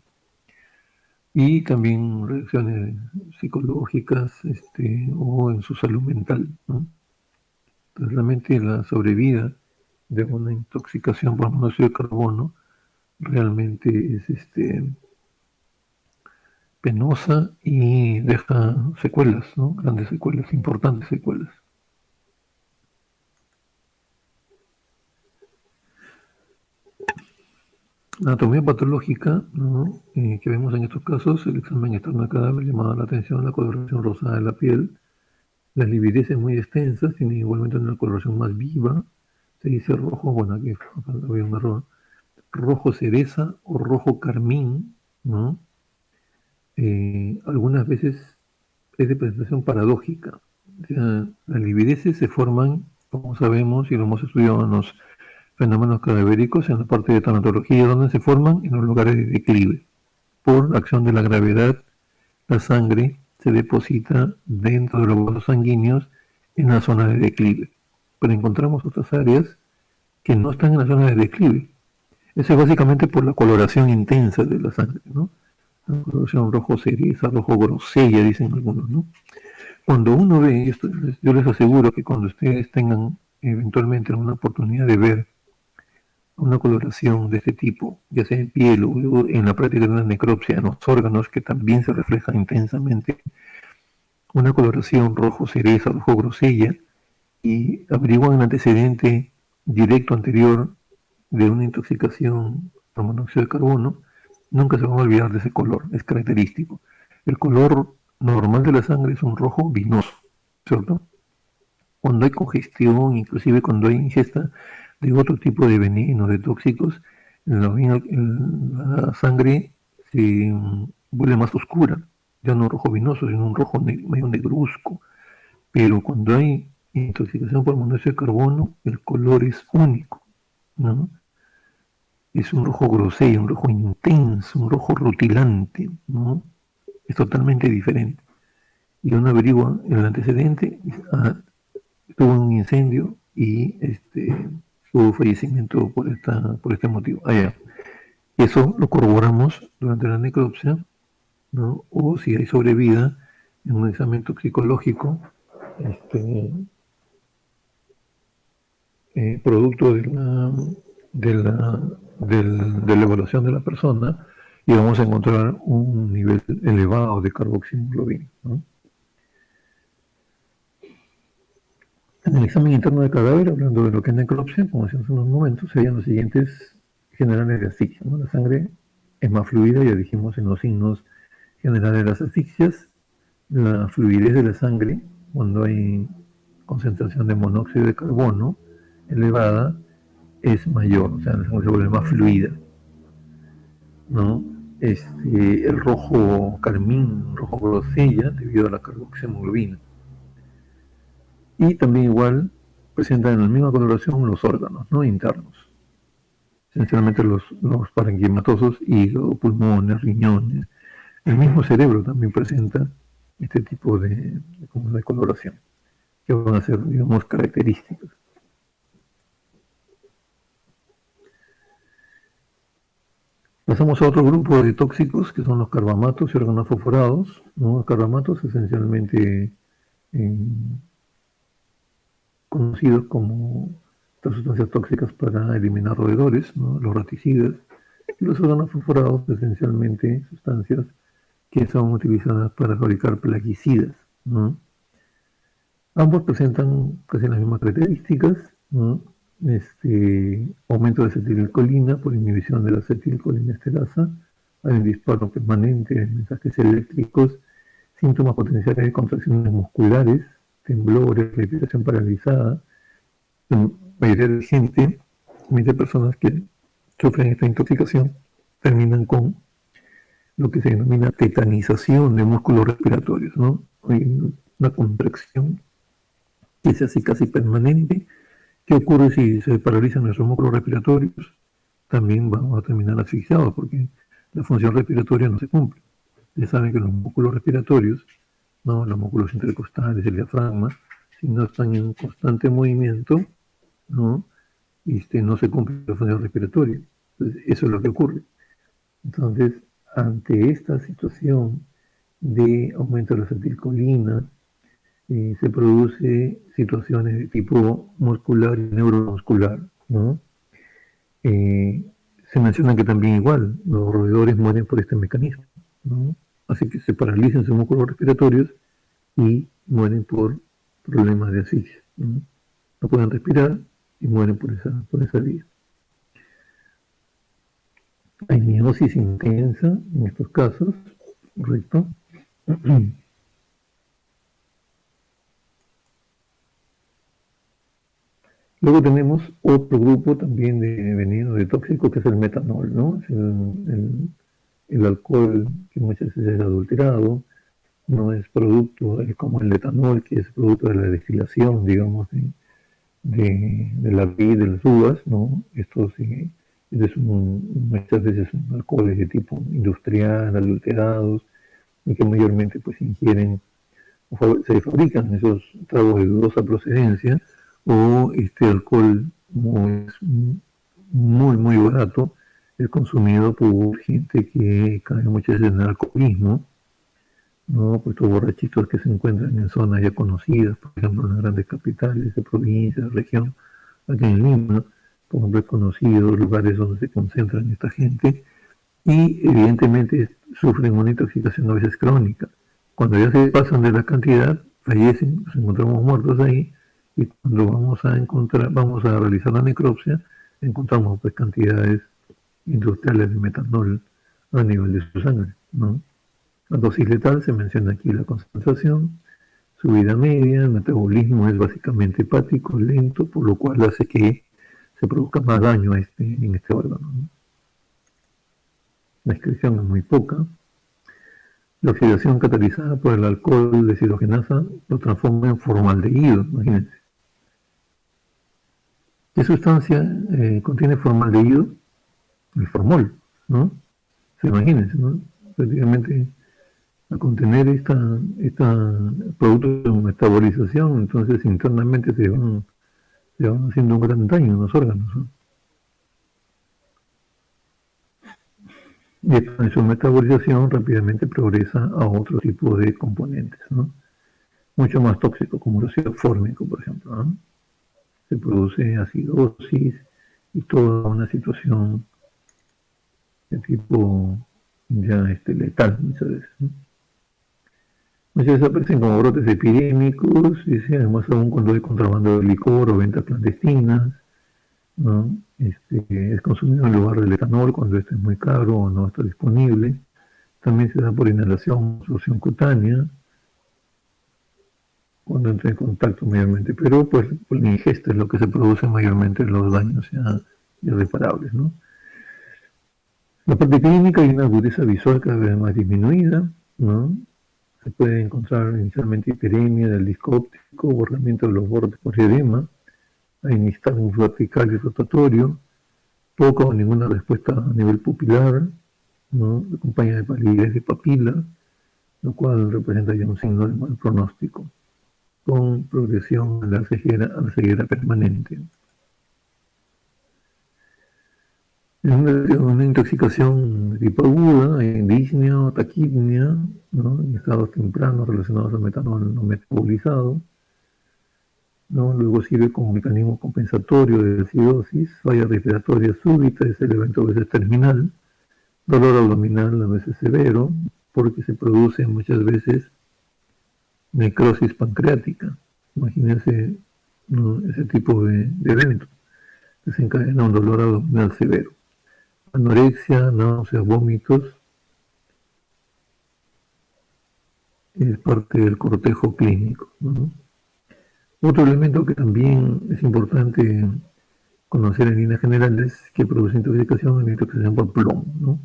y también reacciones psicológicas o en su salud mental, ¿no? Entonces, realmente la sobrevida de una intoxicación por monóxido de carbono realmente es penosa y deja secuelas, ¿no? Grandes secuelas, importantes secuelas. La anatomía patológica, ¿no? Que vemos en estos casos, el examen externo del cadáver llamaba la atención la coloración rosada de la piel, las livideces muy extensas, tienen igualmente una coloración más viva, se dice rojo, bueno, aquí había un error, rojo cereza o rojo carmín, ¿no? Algunas veces es de presentación paradójica. O sea, las livideces se forman, como sabemos y lo hemos estudiado en los fenómenos cadavéricos, en la parte de tanatología, donde se forman en los lugares de declive. Por acción de la gravedad, la sangre se deposita dentro de los vasos sanguíneos en la zona de declive. Pero encontramos otras áreas que no están en la zona de declive. Eso es básicamente por la coloración intensa de la sangre, ¿no? La coloración rojo cereza, rojo grosella, dicen algunos, ¿no? Cuando uno ve esto, yo les aseguro que cuando ustedes tengan eventualmente una oportunidad de ver una coloración de este tipo, ya sea en piel o en la práctica de una necropsia en los órganos, que también se refleja intensamente, una coloración rojo cereza, rojo grosella, y averiguan el antecedente directo anterior de una intoxicación por monóxido de carbono, nunca se van a olvidar de ese color, es característico. El color normal de la sangre es un rojo vinoso, ¿cierto? Cuando hay congestión, inclusive cuando hay ingesta de otro tipo de veneno, de tóxicos, la sangre se vuelve más oscura, ya no rojo vinoso, sino un rojo medio negruzco. Pero cuando hay intoxicación por monóxido de carbono, el color es único, ¿no? Es un rojo grosero, un rojo intenso, un rojo rutilante, ¿no? Es totalmente diferente. Y uno averigua el antecedente, tuvo un incendio y su fallecimiento por este motivo. Eso lo corroboramos durante la necropsia, ¿no? O si hay sobrevida en un examen toxicológico, este, producto de la evaluación de la persona, y vamos a encontrar un nivel elevado de carboxihemoglobina, ¿no? En el examen interno del cadáver, hablando de lo que es necropsia, como decíamos en unos momentos, serían los siguientes generales de asfixia, ¿no? La sangre es más fluida, ya dijimos en los signos generales de las asfixias, la fluidez de la sangre, cuando hay concentración de monóxido de carbono elevada, es mayor, o sea, la sangre se vuelve más fluida, ¿no? El rojo carmín, rojo grosella, debido a la carboxihemoglobina. Y también igual presentan en la misma coloración los órganos, ¿no? Internos. Esencialmente los parenquimatosos, hígado, pulmones, riñones. El mismo cerebro también presenta este tipo de coloración, que van a ser, digamos, características. Pasamos a otro grupo de tóxicos, que son los carbamatos y organofosforados, ¿no? Los carbamatos esencialmente eh, conocidos como estas sustancias tóxicas para eliminar roedores, ¿no? Los raticidas, y los organofosforados esencialmente sustancias que son utilizadas para fabricar plaguicidas, ¿no? Ambos presentan casi las mismas características, ¿no? Aumento de acetilcolina por inhibición de la acetilcolinesterasa, hay un disparo permanente de mensajes eléctricos, síntomas potenciales de contracciones musculares, temblores, respiración paralizada. La mayoría de gente, de personas que sufren esta intoxicación, terminan con lo que se denomina tetanización de músculos respiratorios, ¿no? Hay una contracción que se hace casi permanente. ¿Qué ocurre si se paralizan nuestros músculos respiratorios? También vamos a terminar asfixiados porque la función respiratoria no se cumple. Ya saben que los músculos respiratorios, ¿no? Los músculos intercostales, el diafragma, si no están en constante movimiento, ¿no? No se cumple la función respiratoria. Entonces, eso es lo que ocurre. Entonces, ante esta situación de aumento de la acetilcolina, se produce situaciones de tipo muscular y neuromuscular, ¿no? Se menciona que también igual los roedores mueren por este mecanismo, ¿no? Así que se paralizan sus músculos respiratorios y mueren por problemas de asfixia, ¿no? No pueden respirar y mueren por esa vía. Hay miosis intensa en estos casos, ¿correcto? Luego tenemos otro grupo también de veneno, de tóxico, que es el metanol, ¿no? Es el alcohol que muchas veces es adulterado, no es producto, es como el etanol, que es producto de la destilación, digamos, de la vid, de las uvas, ¿no? Esto sí, muchas veces son alcoholes de tipo industrial, adulterados, y que mayormente pues ingieren, se fabrican esos tragos de dudosa procedencia, o este alcohol muy, muy barato, es consumido por gente que cae muchas veces en el alcoholismo, ¿no? Pues estos borrachitos que se encuentran en zonas ya conocidas, por ejemplo en las grandes capitales de provincia, de región, aquí en Lima, por ejemplo, es conocido lugares donde se concentran esta gente y evidentemente sufren una intoxicación a veces crónica. Cuando ya se pasan de la cantidad, fallecen, nos encontramos muertos ahí y cuando vamos a realizar la necropsia, encontramos pues cantidades industriales de metanol a nivel de su sangre, ¿no? La dosis letal se menciona aquí la concentración, su vida media, el metabolismo es básicamente hepático, lento, por lo cual hace que se produzca más daño en este órgano, ¿no? La excreción es muy poca. La oxidación catalizada por el alcohol deshidrogenasa lo transforma en formaldehído, imagínense. ¿Qué sustancia contiene formaldehído? El formol, ¿no? Se imagínense, ¿no? Prácticamente a contener esta producto de metabolización, entonces internamente se van haciendo un gran daño en los órganos, ¿no? Y en su metabolización rápidamente progresa a otro tipo de componentes, ¿no? Mucho más tóxico, como el ácido fórmico, por ejemplo, ¿no? Se produce acidosis y toda una situación de tipo ya letal muchas veces, ¿no? Muchas veces aparecen como brotes epidémicos, y además aún cuando hay contrabando de licor o ventas clandestinas, ¿no? Es consumido en lugar del etanol cuando este es muy caro o no está disponible. También se da por inhalación, absorción cutánea, cuando entra en contacto mayormente, pero pues por la ingesta es lo que se produce mayormente los daños ya irreparables, ¿no? La parte clínica hay una agudeza visual cada vez más disminuida, ¿no? Se puede encontrar inicialmente hiperemia del disco óptico, borramiento de los bordes por edema, hay nistagmus vertical y rotatorio, poca o ninguna respuesta a nivel pupilar, ¿no? Acompaña de palidez de papila, lo cual representa ya un signo de mal pronóstico, con progresión a la ceguera permanente. Es una intoxicación de tipo aguda, hay disnea o taquipnia, ¿no? En estados tempranos relacionados al metanol no metabolizado, ¿no? Luego sirve como mecanismo compensatorio de acidosis, falla respiratoria súbita, es el evento a veces terminal, dolor abdominal a veces severo, porque se produce muchas veces necrosis pancreática. Imagínense, ¿no? Ese tipo de evento desencadena un dolor abdominal severo. Anorexia, náuseas, vómitos, es parte del cortejo clínico, ¿no? Otro elemento que también es importante conocer en líneas generales que produce intoxicación es la intoxicación por plomo, ¿no?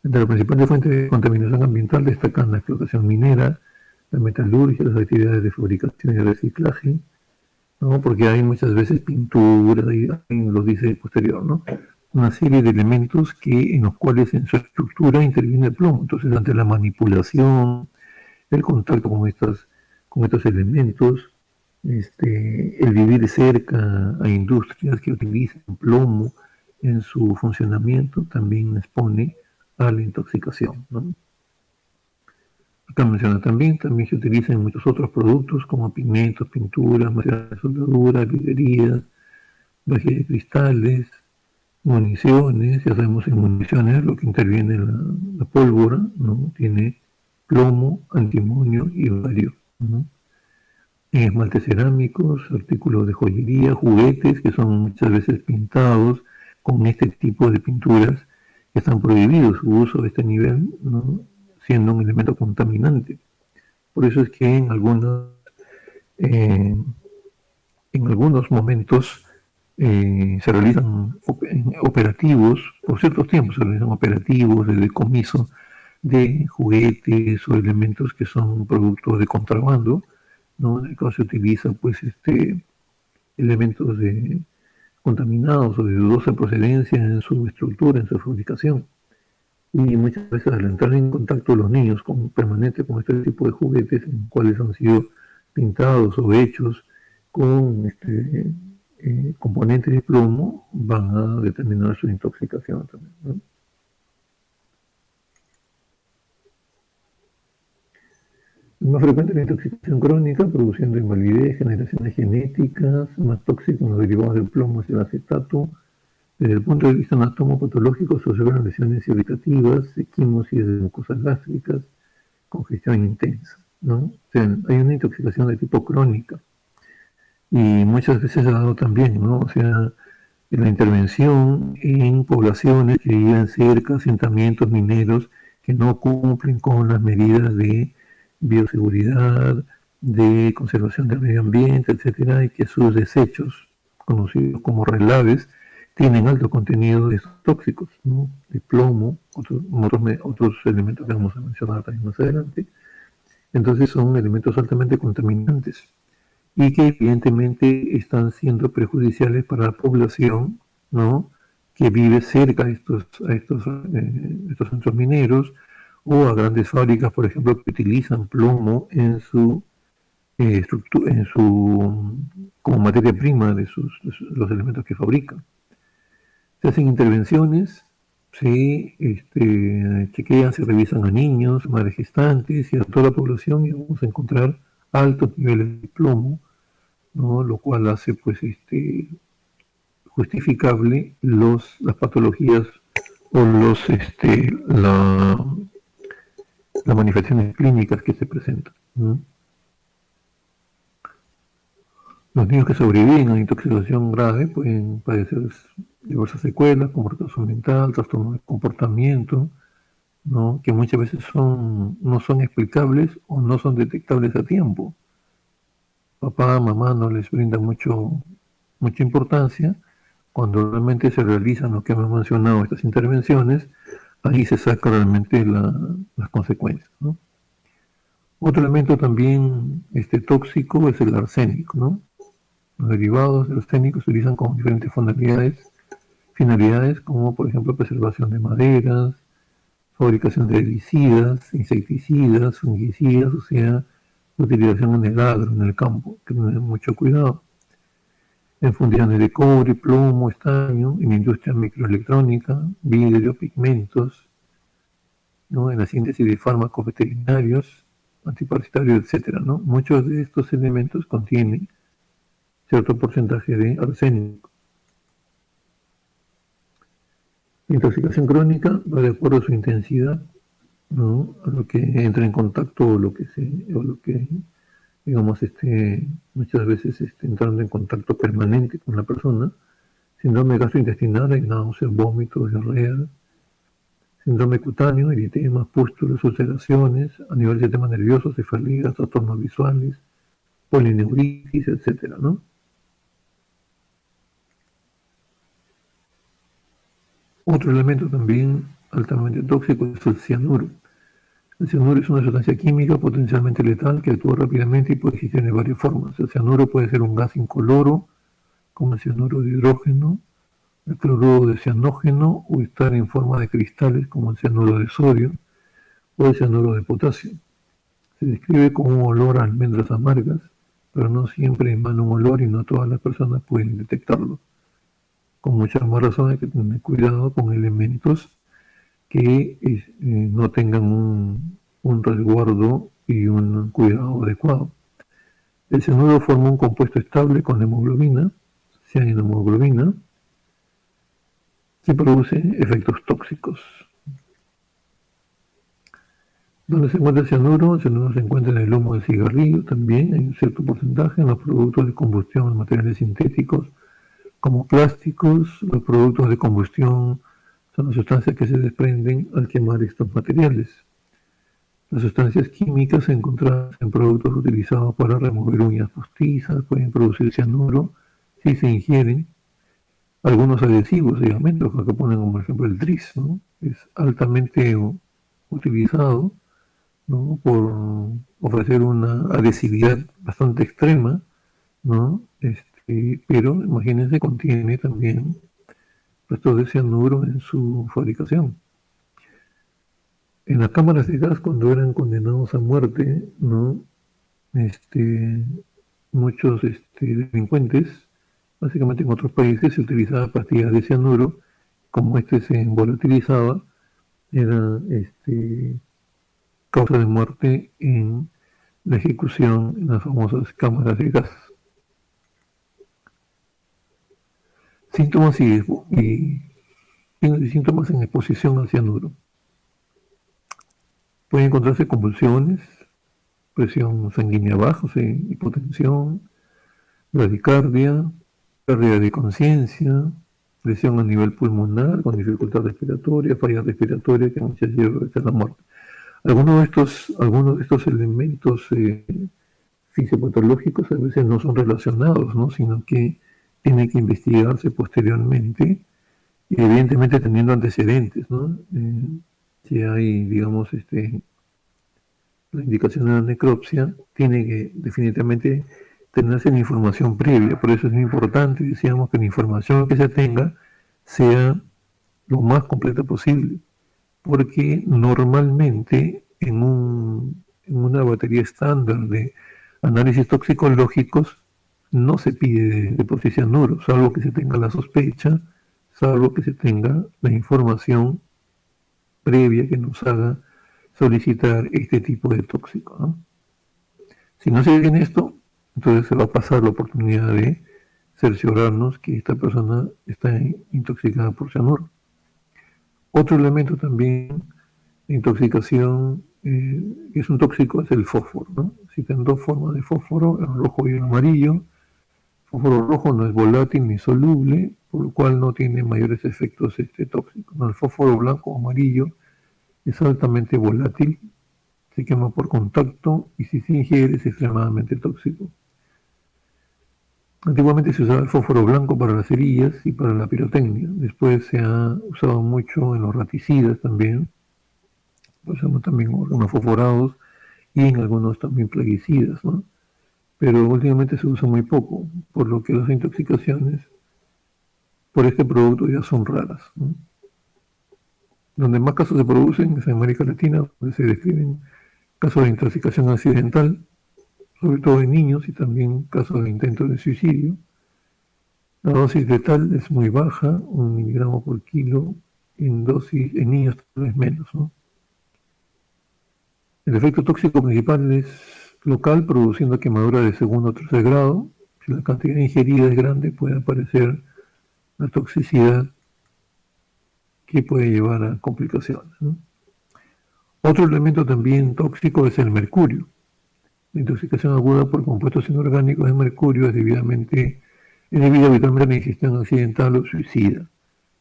Entre las principales fuentes de contaminación ambiental destacan la explotación minera, la metalurgia, las actividades de fabricación y reciclaje, ¿no? Porque hay muchas veces pintura, y lo dice posterior, ¿no? Una serie de elementos en los cuales en su estructura interviene el plomo. Entonces, ante la manipulación, el contacto con estos elementos, el vivir cerca a industrias que utilizan plomo en su funcionamiento también expone a la intoxicación, ¿no? Acá menciona también se utilizan muchos otros productos como pigmentos, pinturas, materiales de soldadura, vidrieras, vajillas de cristales, municiones. Ya sabemos en municiones lo que interviene la pólvora, ¿no? Tiene plomo, antimonio y bario, ¿no? En esmaltes cerámicos, artículos de joyería, juguetes que son muchas veces pintados con este tipo de pinturas que están prohibidos su uso a este nivel, ¿no? Siendo un elemento contaminante. Por eso es que eh, en algunos momentos se realizan operativos, por ciertos tiempos se realizan operativos de decomiso de juguetes o elementos que son productos de contrabando, ¿no? En el caso se utiliza pues elementos contaminados o de dudosa procedencia en su estructura, en su fabricación. Y muchas veces al entrar en contacto los niños permanente con este tipo de juguetes, en los cuales han sido pintados o hechos con componentes de plomo, van a determinar su intoxicación también, ¿no? Es más frecuente la intoxicación crónica, produciendo invalidez, generaciones genéticas, más tóxicos los derivados del plomo es el acetato, Desde el punto de vista anatomopatológico se observan lesiones irritativas, equimosis de mucosas gástricas, congestión intensa, ¿no? O sea, hay una intoxicación de tipo crónica y muchas veces se ha dado también, ¿no? O sea, la intervención en poblaciones que viven cerca, asentamientos mineros que no cumplen con las medidas de bioseguridad, de conservación del medio ambiente, etcétera, y que sus desechos, conocidos como relaves, tienen alto contenido de tóxicos, ¿no? De plomo, otros elementos que vamos a mencionar también más adelante. Entonces son elementos altamente contaminantes y que evidentemente están siendo perjudiciales para la población, ¿no? Que vive cerca estos centros mineros o a grandes fábricas, por ejemplo, que utilizan plomo en su estructura, como materia prima los elementos que fabrican. Se hacen intervenciones, se chequean, se revisan a niños, madres gestantes y a toda la población y vamos a encontrar altos niveles de plomo, ¿no? Lo cual hace pues justificable las patologías o las manifestaciones clínicas que se presentan, ¿no? Los niños que sobreviven a intoxicación grave pueden padecer diversas secuelas como retraso mental, trastorno de comportamiento, ¿no? Que muchas veces no son explicables o no son detectables a tiempo. Papá, mamá no les brinda mucha importancia. Cuando realmente se realizan lo que hemos mencionado, estas intervenciones, ahí se sacan realmente las consecuencias, ¿no? Otro elemento también tóxico es el arsénico, ¿no? Los derivados del arsénico se utilizan con diferentes finalidades como por ejemplo preservación de maderas, fabricación de herbicidas, insecticidas, fungicidas, o sea, utilización en el agro, en el campo, que tener mucho cuidado. En fundiciones de cobre, plomo, estaño, en la industria microelectrónica, vidrio, pigmentos, ¿no? En la síntesis de fármacos veterinarios, antiparasitarios, etcétera, ¿no? Muchos de estos elementos contienen cierto porcentaje de arsénico. La intoxicación crónica va de acuerdo a su intensidad, ¿no? A lo que entra en contacto o lo que digamos, muchas veces entrando en contacto permanente con la persona. Síndrome gastrointestinal, hay náuseas, vómitos, diarrea. Síndrome cutáneo, eritemas, pústulas, ulceraciones, a nivel del sistema nervioso, cefalías, trastornos visuales, polineuritis, etcétera, ¿no? Otro elemento también altamente tóxico es el cianuro. El cianuro es una sustancia química potencialmente letal que actúa rápidamente y puede existir de varias formas. El cianuro puede ser un gas incoloro, como el cianuro de hidrógeno, el cloruro de cianógeno, o estar en forma de cristales, como el cianuro de sodio o el cianuro de potasio. Se describe como un olor a almendras amargas, pero no siempre emana un olor y no todas las personas pueden detectarlo. Con muchas más razones hay que tener cuidado con elementos que no tengan un resguardo y un cuidado adecuado. El cianuro forma un compuesto estable con hemoglobina, cianhemoglobina, que produce efectos tóxicos. ¿Dónde se encuentra el cianuro? El cianuro se encuentra en el humo del cigarrillo también, en un cierto porcentaje, en los productos de combustión, en materiales sintéticos, como plásticos. Los productos de combustión son las sustancias que se desprenden al quemar estos materiales. Las sustancias químicas encontradas en productos utilizados para remover uñas postizas pueden producir cianuro si se ingieren. Algunos adhesivos y alimentos que ponen como por ejemplo el tris, ¿no? Es altamente utilizado, ¿no? Por ofrecer una adhesividad bastante extrema, ¿no? Pero imagínense, contiene también restos de cianuro en su fabricación. En las cámaras de gas, cuando eran condenados a muerte, ¿no? Muchos delincuentes, básicamente en otros países se utilizaba pastillas de cianuro, como se volatilizaba, era causa de muerte en la ejecución en las famosas cámaras de gas. Síntomas y síntomas en exposición al cianuro. Pueden encontrarse convulsiones, presión sanguínea baja, o sea, hipotensión, bradicardia, pérdida de conciencia, lesión a nivel pulmonar con dificultad respiratoria, falla respiratoria que muchas llevan a la muerte. Algunos de estos elementos fisiopatológicos a veces no son relacionados, ¿no? Sino que tienen que investigarse posteriormente y evidentemente teniendo antecedentes, ¿no? Si hay, digamos, la indicación de la necropsia, tiene que definitivamente tenerse la información previa. Por eso es muy importante, decíamos, que la información que se tenga sea lo más completa posible, porque normalmente en una batería estándar de análisis toxicológicos no se pide depósito de cianuro, salvo que se tenga la sospecha, salvo que se tenga la información previa que nos haga solicitar este tipo de tóxico, ¿no? Si no se tiene esto, entonces se va a pasar la oportunidad de cerciorarnos que esta persona está intoxicada por cianuro. Otro elemento también de intoxicación que es un tóxico es el fósforo, ¿no? Existen dos formas de fósforo, el rojo y el amarillo. El fósforo rojo no es volátil ni soluble, por lo cual no tiene mayores efectos tóxicos, ¿no? El fósforo blanco o amarillo es altamente volátil, se quema por contacto y si se ingiere es extremadamente tóxico. Antiguamente se usaba el fósforo blanco para las cerillas y para la pirotecnia. Después se ha usado mucho en los raticidas también. Usamos también órganos fosforados y en algunos también plaguicidas, ¿no? Pero últimamente se usa muy poco, por lo que las intoxicaciones por este producto ya son raras, ¿no? Donde más casos se producen es en América Latina, donde se describen casos de intoxicación accidental, sobre todo en niños, y también casos de intentos de suicidio. La dosis letal es muy baja, 1 miligramo por kilo, en niños tal vez menos, ¿no? El efecto tóxico principal es local, produciendo quemadura de segundo o tercer grado. Si la cantidad ingerida es grande, puede aparecer la toxicidad que puede llevar a complicaciones, ¿no? Otro elemento también tóxico es el mercurio. La intoxicación aguda por compuestos inorgánicos de mercurio es debido habitualmente a la ingestión accidental o suicida.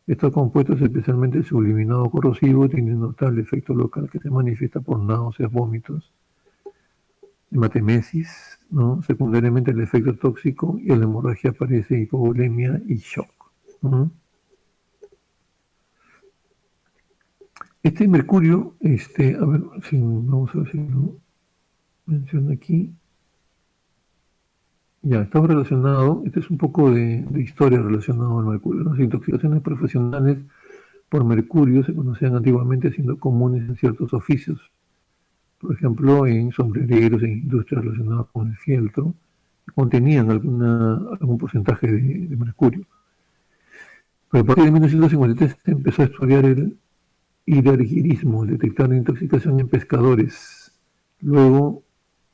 Estos compuestos, especialmente el subliminado corrosivo, tienen un notable efecto local que se manifiesta por náuseas, vómitos, hematemesis, ¿no? Secundariamente el efecto tóxico y en la hemorragia aparece hipovolemia y shock, ¿no? Este mercurio, a ver, vamos a ver si lo menciono aquí. Ya, está relacionado, este es un poco de historia relacionada al mercurio. Las intoxicaciones profesionales por mercurio se conocían antiguamente siendo comunes en ciertos oficios. Por ejemplo, en sombrereros, en industrias relacionadas con el fieltro, que contenían algún porcentaje de mercurio. Pero a partir de 1953 se empezó a estudiar el hidargirismo, detectar la intoxicación en pescadores. Luego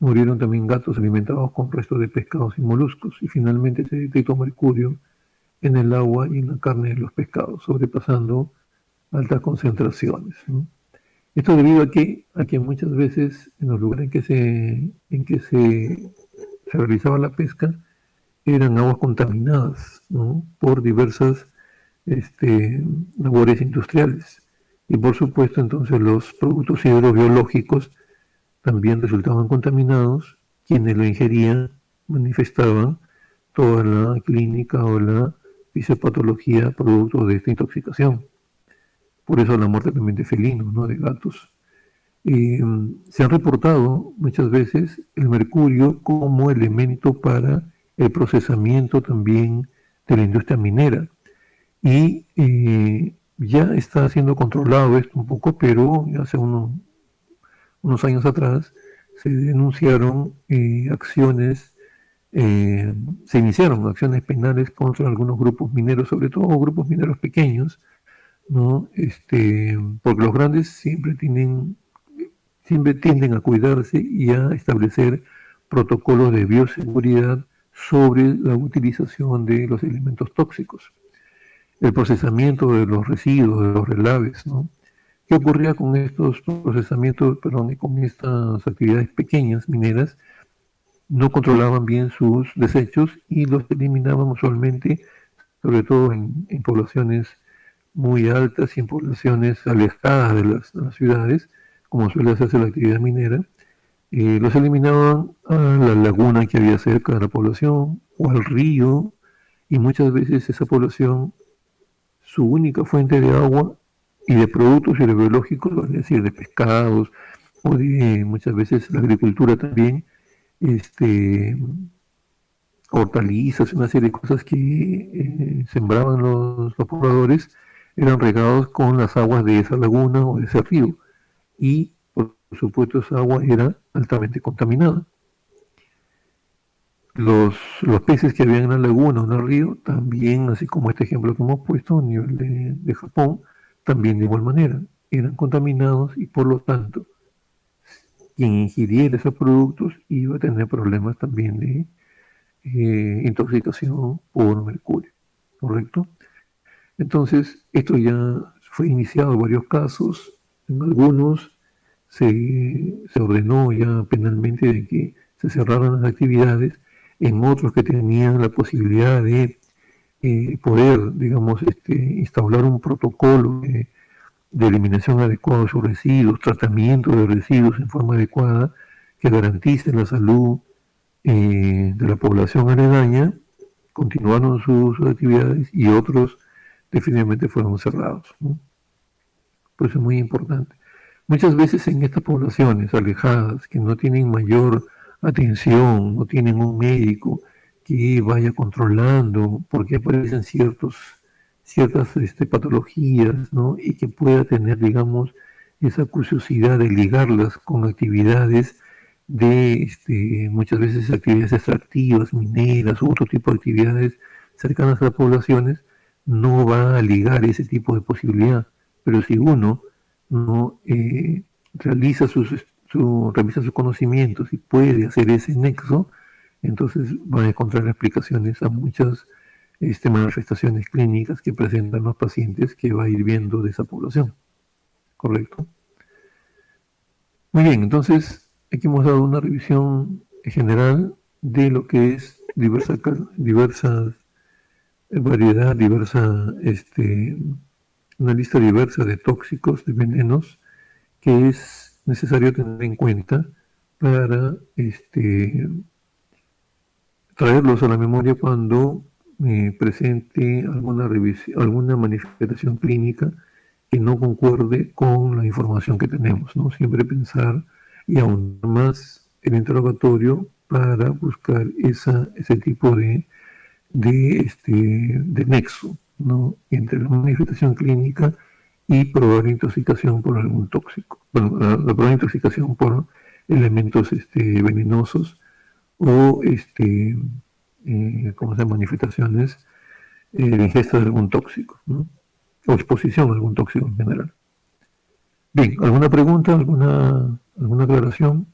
murieron también gatos alimentados con restos de pescados y moluscos y finalmente se detectó mercurio en el agua y en la carne de los pescados, sobrepasando altas concentraciones, ¿no? Esto debido a que muchas veces en los lugares en que se realizaba la pesca eran aguas contaminadas, ¿no? Por diversas labores industriales. Y por supuesto entonces los productos hidrobiológicos también resultaban contaminados. Quienes lo ingerían manifestaban toda la clínica o la fisiopatología producto de esta intoxicación. Por eso la muerte también de felinos, ¿no? De gatos. Se ha reportado muchas veces el mercurio como elemento para el procesamiento también de la industria minera. Y ya está siendo controlado esto un poco, pero hace unos años atrás se denunciaron se iniciaron acciones penales contra algunos grupos mineros, sobre todo grupos mineros pequeños, ¿no? Porque los grandes siempre tienden a cuidarse y a establecer protocolos de bioseguridad sobre la utilización de los elementos tóxicos. el procesamiento de los residuos, de los relaves, ¿no? ¿Qué ocurría con estos procesamientos, perdón, y con estas actividades pequeñas mineras? No controlaban bien sus desechos y los eliminaban usualmente, sobre todo en poblaciones muy altas y en poblaciones alejadas de las ciudades, como suele hacerse la actividad minera. Los eliminaban a la laguna que había cerca de la población o al río, y muchas veces esa población, su única fuente de agua y de productos biológicos, es decir, de pescados o de muchas veces la agricultura también, este, hortalizas, una serie de cosas que sembraban los pobladores, eran regados con las aguas de esa laguna o de ese río. Y por supuesto esa agua era altamente contaminada. Los peces que había en la laguna o en el río, también, así como este ejemplo que hemos puesto a nivel de Japón, también de igual manera, eran contaminados y por lo tanto, quien ingiriera esos productos iba a tener problemas también de intoxicación por mercurio, ¿correcto? Entonces, esto ya fue iniciado en varios casos, en algunos se ordenó ya penalmente de que se cerraran las actividades, en otros que tenían la posibilidad de poder, digamos, instaurar un protocolo de eliminación adecuada de sus residuos, tratamiento de residuos en forma adecuada, que garantice la salud de la población aledaña, continuaron sus actividades y otros definitivamente fueron cerrados, ¿no? Por eso es muy importante. Muchas veces en estas poblaciones alejadas, que no tienen mayor atención, no tienen un médico que vaya controlando por qué aparecen ciertas patologías, ¿no? Y que pueda tener, digamos, esa curiosidad de ligarlas con actividades muchas veces actividades extractivas, mineras u otro tipo de actividades cercanas a las poblaciones, no va a ligar ese tipo de posibilidad. Pero si uno no realiza revisa sus conocimientos y puede hacer ese nexo, entonces va a encontrar explicaciones a muchas manifestaciones clínicas que presentan los pacientes que va a ir viendo de esa población. ¿Correcto? Muy bien, entonces aquí hemos dado una revisión general de lo que es diversa variedad, una lista diversa de tóxicos, de venenos, que es necesario tener en cuenta para traerlos a la memoria cuando presente alguna manifestación clínica que no concuerde con la información que tenemos, ¿no? Siempre pensar y aún más el interrogatorio para buscar ese tipo de nexo, ¿no? Entre la manifestación clínica y probable intoxicación por algún tóxico. Bueno, la probable intoxicación por elementos venenosos o como se llama, manifestaciones de ingesta de algún tóxico, ¿no? O exposición a algún tóxico en general. Bien, ¿alguna pregunta, alguna aclaración?